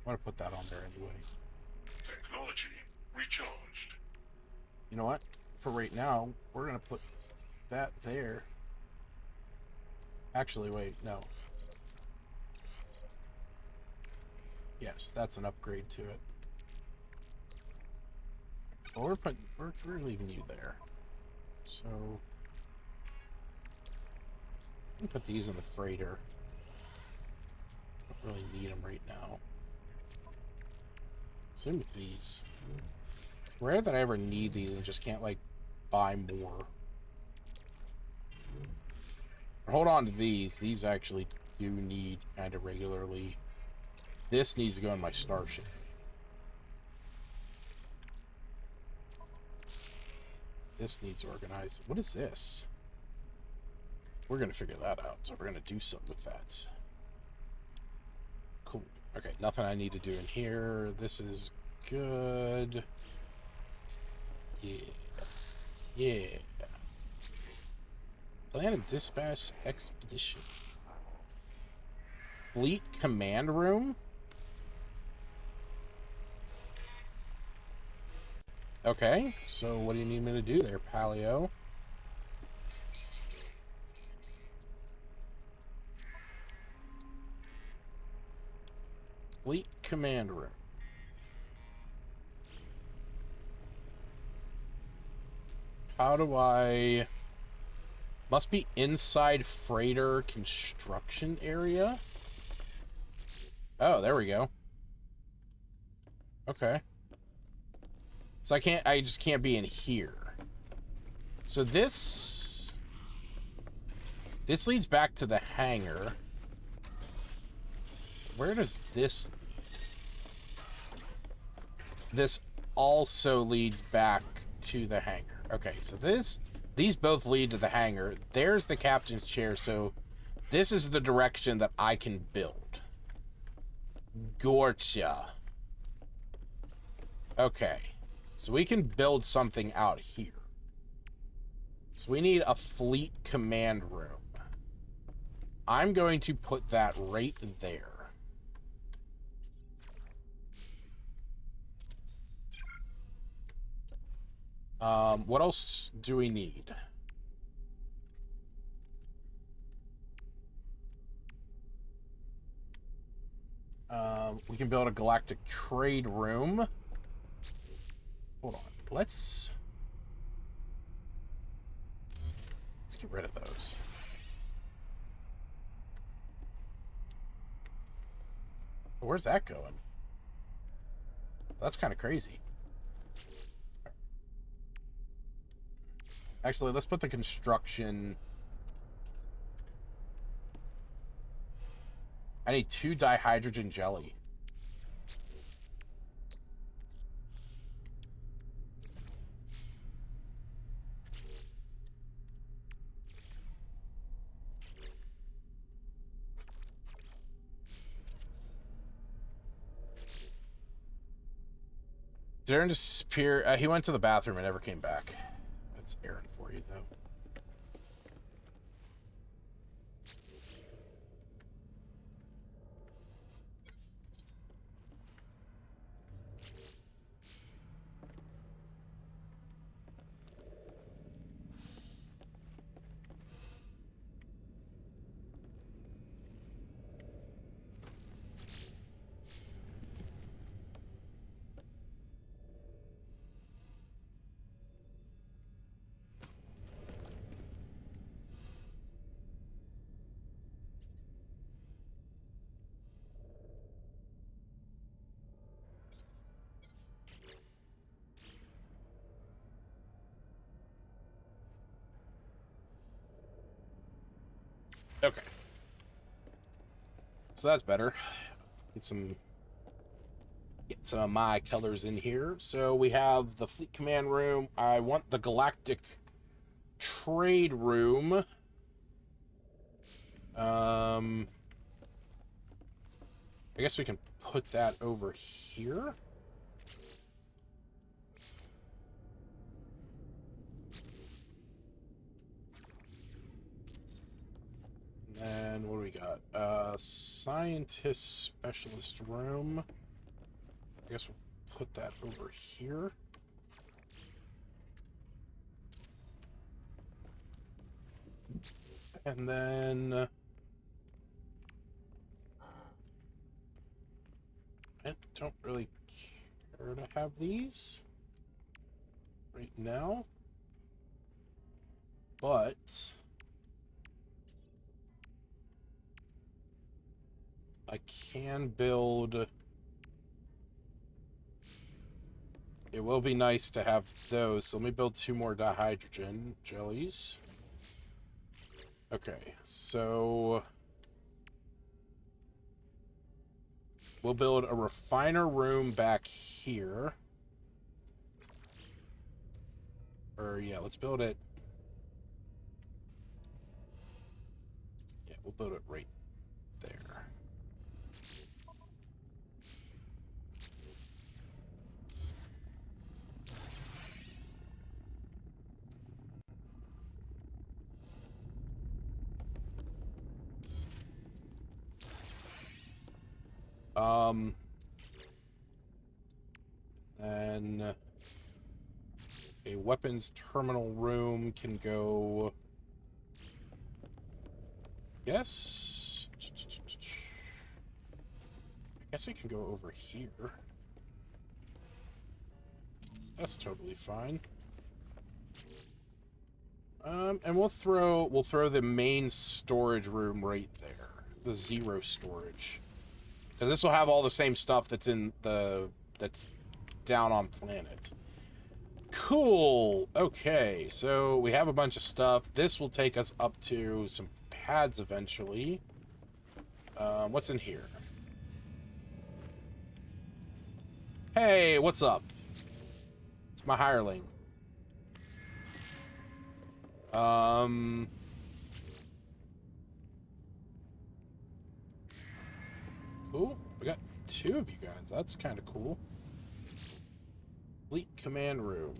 want to put that on there anyway. Technology recharged. You know what? For right now, we're going to put that there. Actually, wait, no. Yes, that's an upgrade to it. Well, we're leaving you there. So I'm gonna put these in the freighter. Don't really need them right now. Same with these. Rare that I ever need these and just can't like buy more. Hold on to these. These actually do need kind of regularly. This needs to go in my starship. This needs organized. What is this? We're going to figure that out. So we're going to do something with that. Cool. Okay, nothing I need to do in here. This is good. Yeah. Yeah. Plan a dispatch expedition. Fleet command room? Okay, so what do you need me to do there, Paleo? Fleet command room. How do I... Must be inside freighter construction area? Oh, there we go. Okay. So I just can't be in here. So this... This leads back to the hangar. Where does this lead? This also leads back to the hangar. Okay, so these both lead to the hangar. There's the captain's chair, so this is the direction that I can build. Gotcha. Okay, so we can build something out here. So we need a fleet command room. I'm going to put that right there. What else do we need? We can build a galactic trade room. Hold on. Let's get rid of those. Where's that going? That's kind of crazy. Actually, let's put the construction. I need 2 dihydrogen jelly. Darren disappeared. He went to the bathroom and never came back. That's Aaron for you, though. Okay. So that's better. Get some of my colors in here. So we have the fleet command room. I want the galactic trade room. I guess we can put that over here. And what do we got? Scientist specialist room. I guess we'll put that over here. And then I don't really care to have these right now, but I can build. It will be nice to have those. So let me build 2 more dihydrogen jellies. Okay, so we'll build a refiner room back here. Or yeah, let's build it. Yeah, we'll build it right there. And a weapons terminal room can go. Yes. I guess it can go over here. That's totally fine. And we'll throw the main storage room right there, the 0 storage, because this will have all the same stuff that's down on planet. Cool. Okay, so we have a bunch of stuff. This will take us up to some pads eventually. What's in here? Hey, what's up? It's my hireling. Cool. We got 2 of you guys. That's kind of cool. Fleet command room.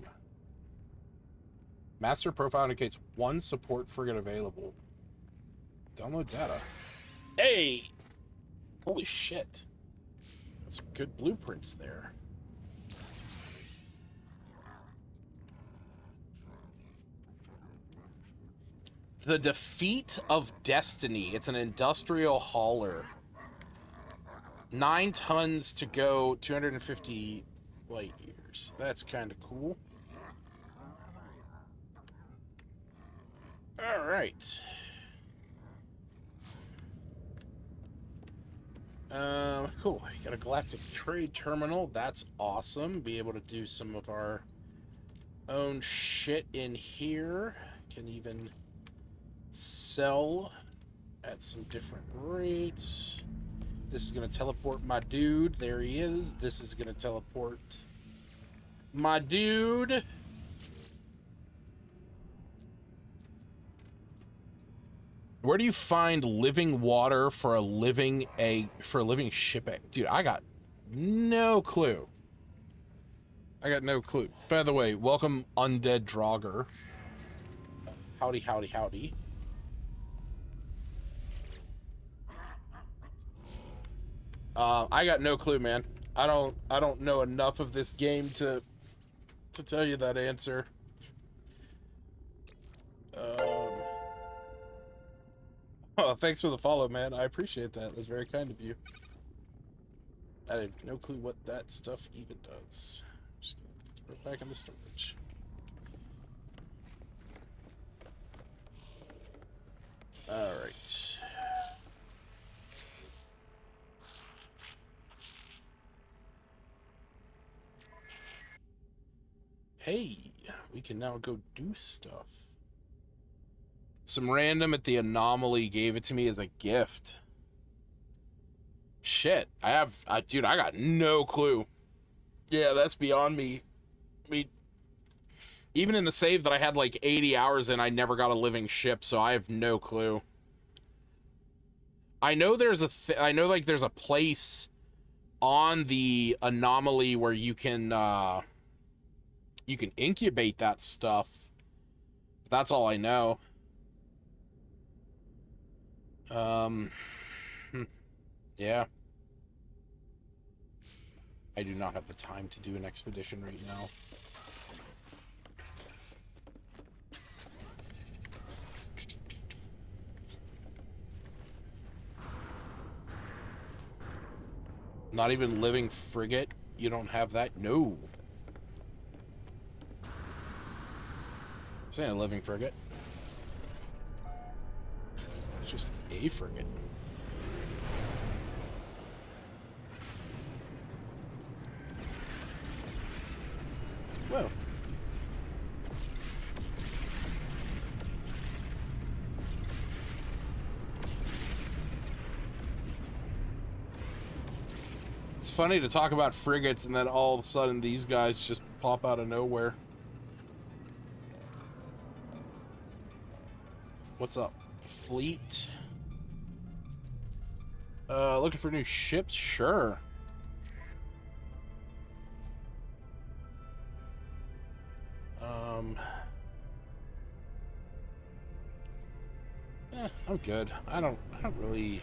Master profile indicates 1 support frigate available. Download data. Hey! Holy shit. That's some good blueprints there. The Defeat of Destiny. It's an industrial hauler. 9 tons to go, 250 light years. That's kind of cool. All right. Cool. You got a galactic trade terminal. That's awesome. Be able to do some of our own shit in here. Can even sell at some different rates. This is going to teleport my dude. There he is. This is going to teleport my dude. Where do you find living water for a living ship egg? Dude, I got no clue. I got no clue. By the way, welcome Undead Draugr. Howdy, howdy, howdy. I got no clue, man. I don't know enough of this game to tell you that answer. Oh, thanks for the follow, man. I appreciate that. That's very kind of you. I have no clue what that stuff even does. Just gonna throw it back in the storage. All right. Hey, we can now go do stuff. Some random at the Anomaly gave it to me as a gift. Shit, dude, I got no clue. Yeah, that's beyond me. I mean, even in the save that I had like 80 hours in, I never got a living ship, so I have no clue. I know there's there's a place on the Anomaly where you can incubate that stuff. But that's all I know. Yeah. I do not have the time to do an expedition right now. Not even living frigate? You don't have that? No. This ain't a living frigate. It's just a frigate. Whoa. It's funny to talk about frigates and then all of a sudden these guys just pop out of nowhere. What's up? Fleet. Looking for new ships? Sure. I'm good. I don't really...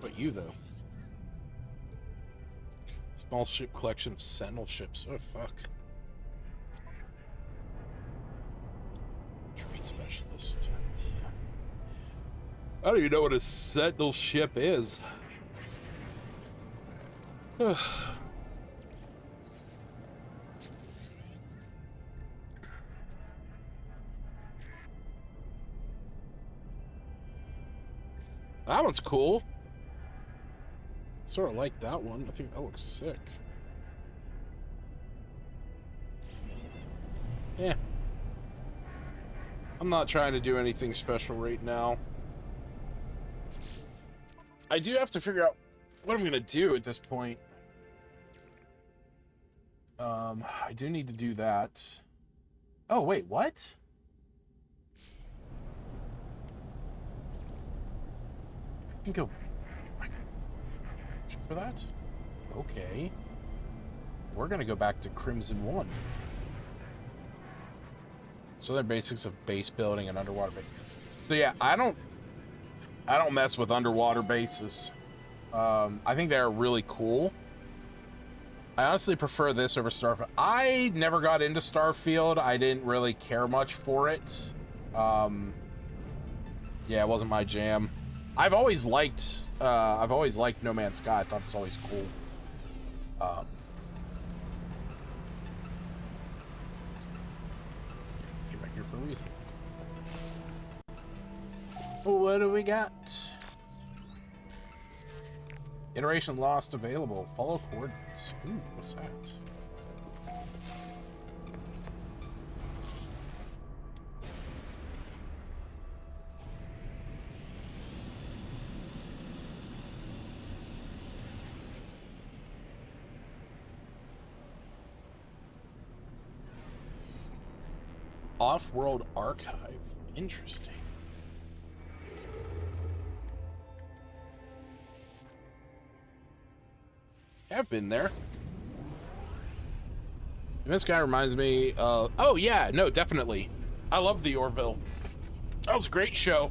But you, though. Small ship collection of Sentinel ships. Oh, fuck. Trade specialist. I don't even know what a Sentinel ship is. That one's cool. Sort of like that one. I think that looks sick. Yeah. I'm not trying to do anything special right now. I do have to figure out what I'm gonna do at this point. I do need to do that. Oh, wait, what? I can go for that? Okay. We're gonna go back to Crimson 1. So they're basics of base building and underwater base. So yeah, I don't mess with underwater bases. I think they're really cool. I honestly prefer this over Starfield. I never got into Starfield. I didn't really care much for it. Yeah, it wasn't my jam. I've always liked No Man's Sky. I thought it's always cool. Came back here for a reason. What do we got? Iteration lost available. Follow coordinates. Ooh, what's that? Off-world archive. Interesting. I've been there. This guy reminds me of... Oh, yeah, no, definitely. I love the Orville. That was a great show.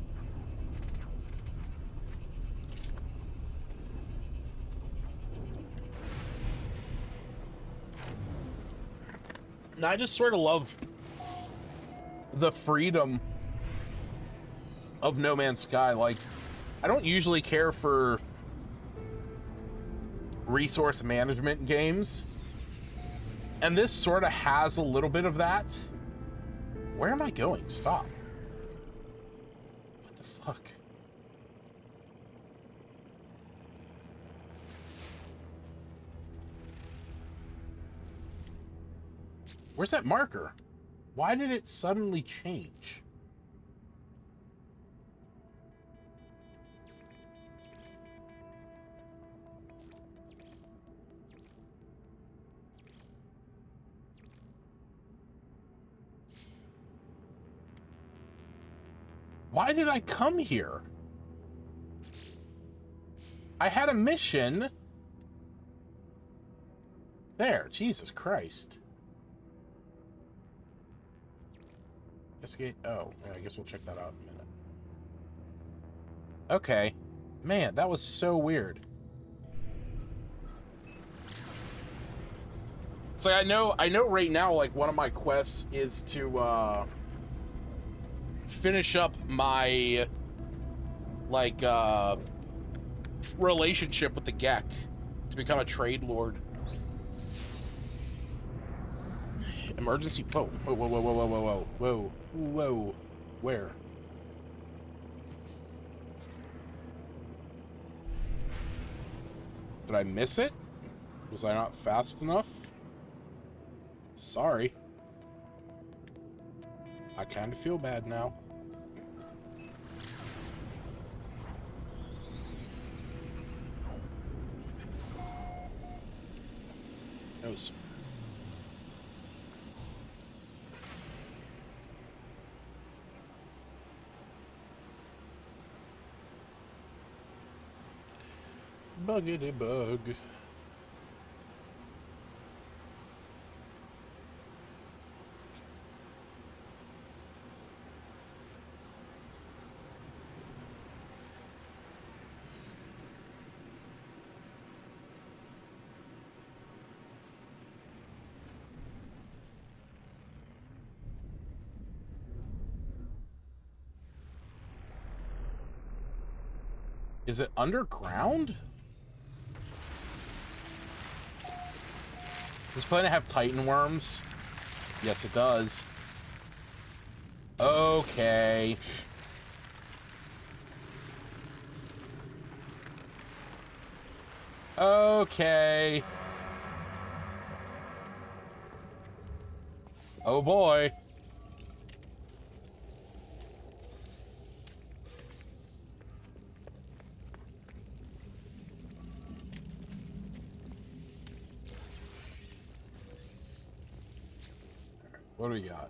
And I just sort of love the freedom of No Man's Sky. Like, I don't usually care for resource management games, and this sort of has a little bit of that. Where am I going? Stop. What the fuck? Where's that marker? Why did it suddenly change? Why did I come here? I had a mission. There, Jesus Christ. Investigate. Oh, yeah, I guess we'll check that out in a minute. Okay. Man, that was so weird. So I know right now, like, one of my quests is to finish up my like relationship with the Gek to become a trade lord. Emergency. Whoa, whoa, whoa, whoa, whoa, whoa, whoa, whoa, whoa. Where? Did I miss it? Was I not fast enough? Sorry. I kind of feel bad now. No, sir. Buggity bug. Is it underground? Does this planet have Titan worms? Yes, it does. Okay. Okay. Oh boy. What do we got?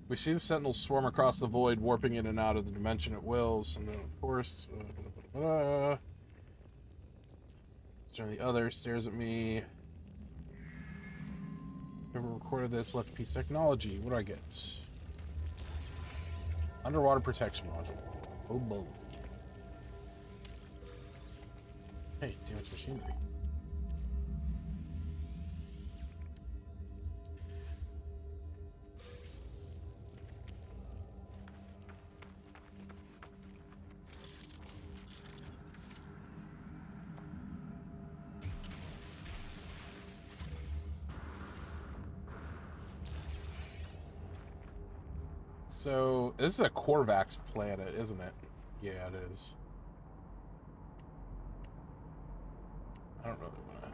We see the Sentinels swarm across the void, warping in and out of the dimension at wills, and then, of course, turn the other, stares at me. Never recorded this. Left piece technology. What do I get? Underwater protection module. Oh, boy. Hey, damage machinery. So, this is a Korvax planet, isn't it? Yeah, it is. I don't really want to...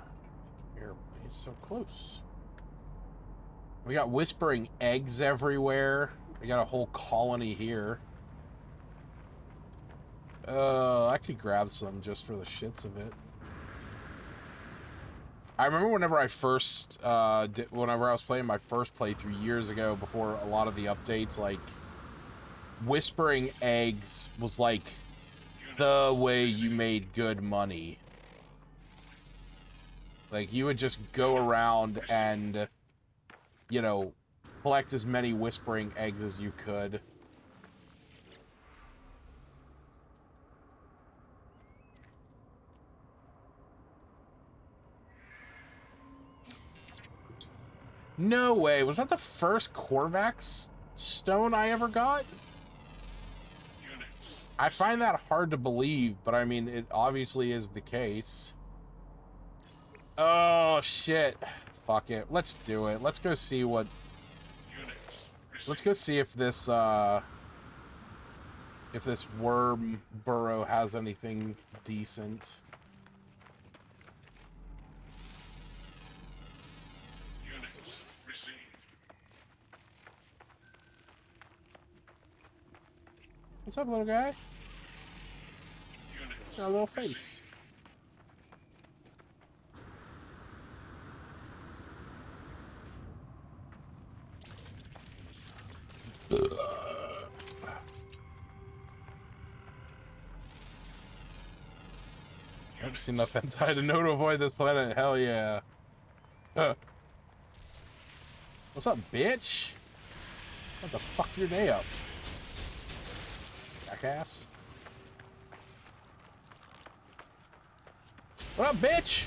Everybody's so close. We got whispering eggs everywhere. We got a whole colony here. I could grab some just for the shits of it. I remember whenever I first, whenever I was playing my first playthrough years ago, before a lot of the updates, like, whispering eggs was like the way you made good money. Like, you would just go around and, you know, collect as many whispering eggs as you could. No way. Was that the first Korvax stone I ever got? I find that hard to believe, but I mean, it obviously is the case. Oh, shit. Fuck it. Let's do it. Let's go see what... Let's go see if this worm burrow has anything decent. Units received. What's up, little guy? Units Got a little received. face. I've seen enough hentai to know to avoid this planet. Hell yeah. What's up, bitch? What the fuck your day up? Jackass. What up, bitch?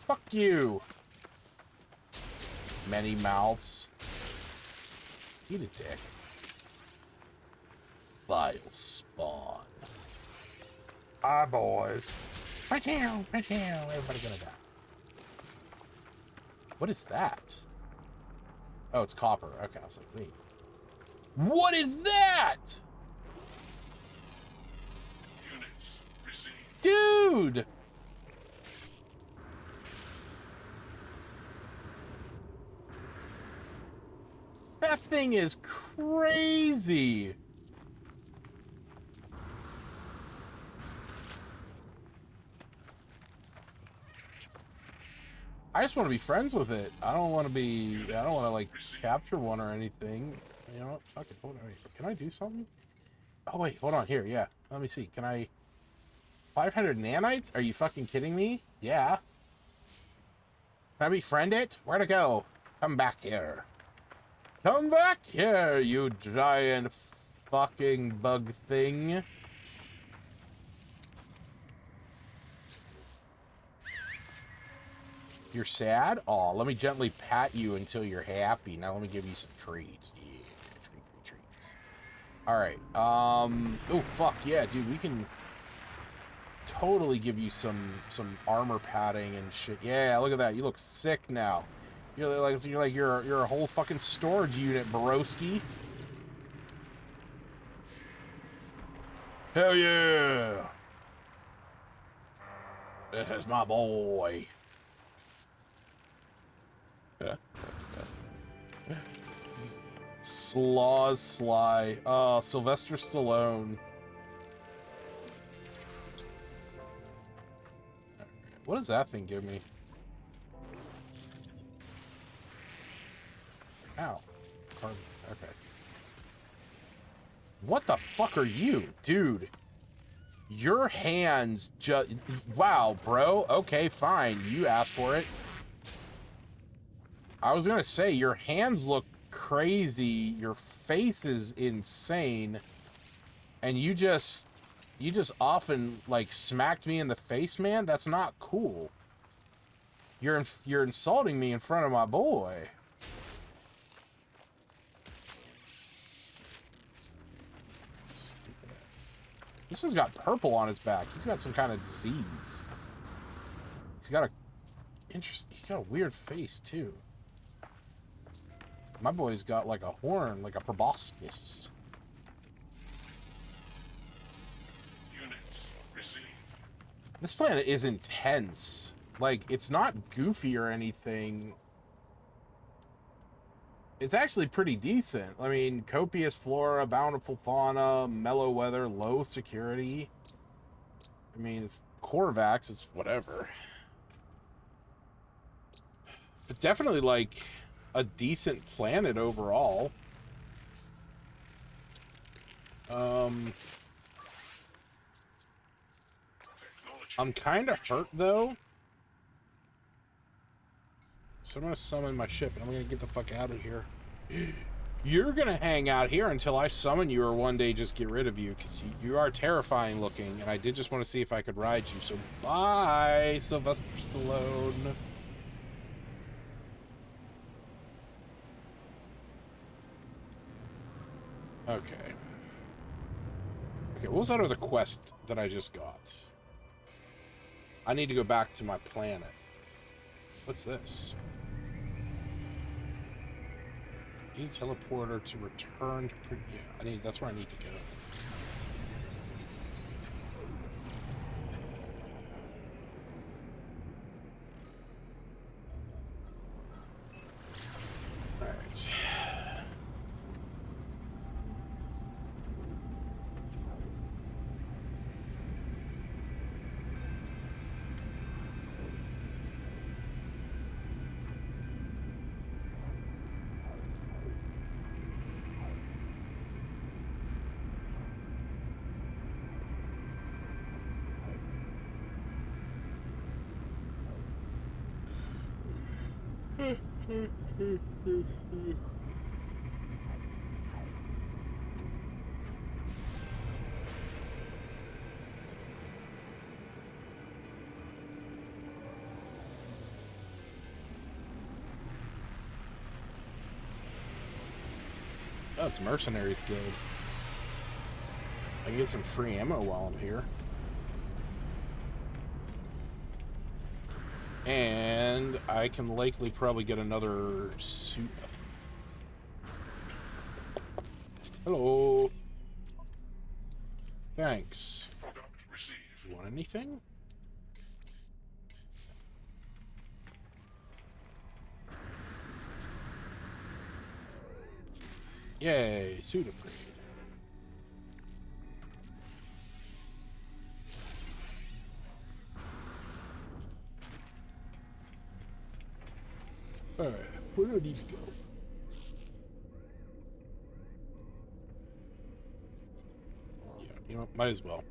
Fuck you. Many mouths. Eat a dick. Vile spawn. Ah, boys. Pachow, pachow. Everybody gonna die. What is that? Oh, it's copper. Okay, I was like, wait. What is that? Units received. Dude! That thing is crazy. I just want to be friends with it. I don't want to be... I don't want to, like, capture one or anything. You know what? Fuck it. Hold on. Wait. Can I do something? Oh, wait. Hold on. Here. Yeah. Let me see. Can I... 500 nanites? Are you fucking kidding me? Yeah. Can I befriend it? Where'd it go? Come back here. Come back here, you giant fucking bug thing. You're sad? Aw, let me gently pat you until you're happy. Now let me give you some treats. Yeah, treats. Alright, oh, fuck, yeah, dude, we can totally give you some armor padding and shit. Yeah, look at that. You look sick now. You're a whole fucking storage unit, broski. Hell yeah! This is my boy. Slaw's Sly. Oh, Sylvester Stallone. What does that thing give me? Ow. Carbon. Okay. What the fuck are you, dude? Your hands just... Wow, bro. Okay, fine. You asked for it. I was gonna say, your hands look crazy. Your face is insane. And you just often, like, smacked me in the face, man? That's not cool. You're insulting me in front of my boy. This one's got purple on his back. He's got some kind of disease. He's got a weird face too. My boy's got like a horn, like a proboscis. Units received. This planet is intense. Like, it's not goofy or anything. It's actually pretty decent. I mean, copious flora, bountiful fauna, mellow weather, low security. I mean, it's Corvax, it's whatever. But definitely, like, a decent planet overall. I'm kind of hurt, though. So I'm going to summon my ship, and I'm going to get the fuck out of here. You're going to hang out here until I summon you or one day just get rid of you, because you are terrifying looking, and I did just want to see if I could ride you. So bye, Sylvester Stallone. Okay. Okay, what was that other quest that I just got? I need to go back to my planet. What's this? Use a teleporter to return to yeah, that's where I need to go. Alright. Oh, it's Mercenaries Guild. I can get some free ammo while I'm here. And I can likely probably get another suit. Hello. Thanks. Product received. You want anything? Yay, suit upgrade. Alright, where do I need to go? Yeah, you know, might as well.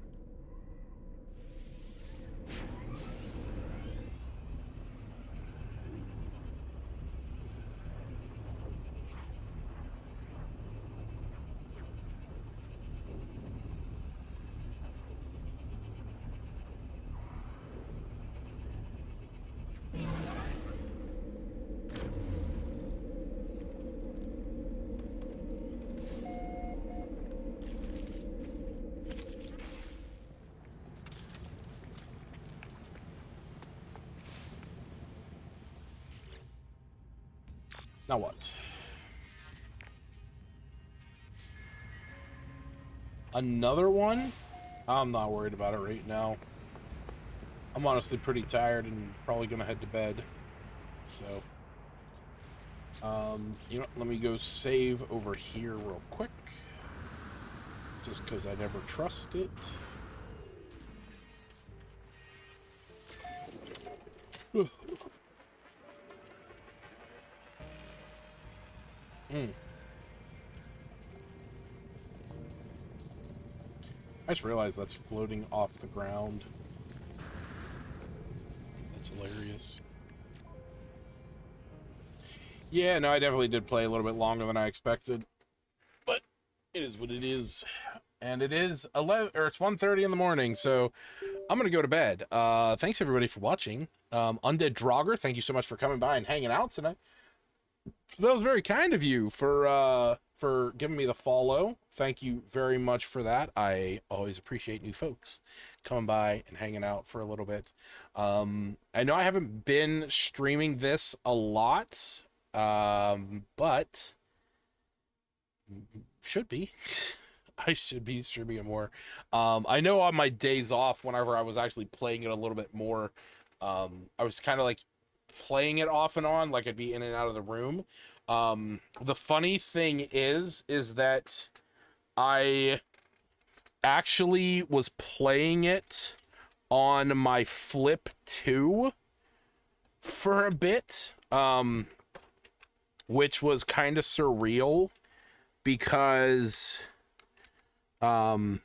Now what? Another one? I'm not worried about it right now. I'm honestly pretty tired and probably gonna head to bed. So, you know, let me go save over here real quick. Just because I never trust it. I just realized that's floating off the ground. That's hilarious. Yeah, no, I definitely did play a little bit longer than I expected. But it is what it is. And it is 11 or it's 1:30 in the morning, so I'm gonna go to bed. Thanks everybody for watching. Undead Draugr, thank you so much for coming by and hanging out tonight. That was very kind of you for giving me the follow. Thank you very much for that. I always appreciate new folks coming by and hanging out for a little bit. I know I haven't been streaming this a lot, but should be. I should be streaming it more. I know on my days off, whenever I was actually playing it a little bit more, I was kind of like playing it off and on, like I'd be in and out of the room. The funny thing is that I actually was playing it on my Flip 2 for a bit, which was kind of surreal because, you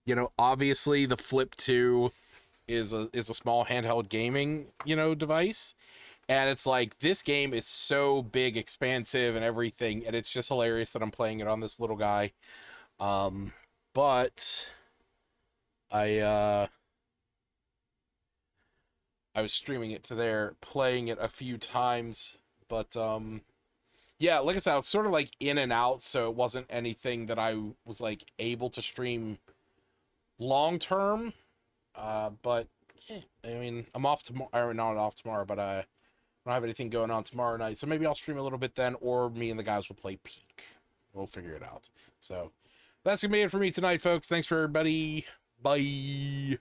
know, obviously the Flip 2 is a small handheld gaming, you know, device. And it's like, this game is so big, expansive, and everything, and it's just hilarious that I'm playing it on this little guy. But I was streaming it to there, playing it a few times, but yeah, like I said, I was sort of like in and out, so it wasn't anything that I was like able to stream long term. But I mean, I'm off tomorrow, not off tomorrow, but I don't have anything going on tomorrow night, so maybe I'll stream a little bit then, or me and the guys will play Peak. We'll figure it out. So that's gonna be it for me tonight, folks. Thanks for everybody. Bye.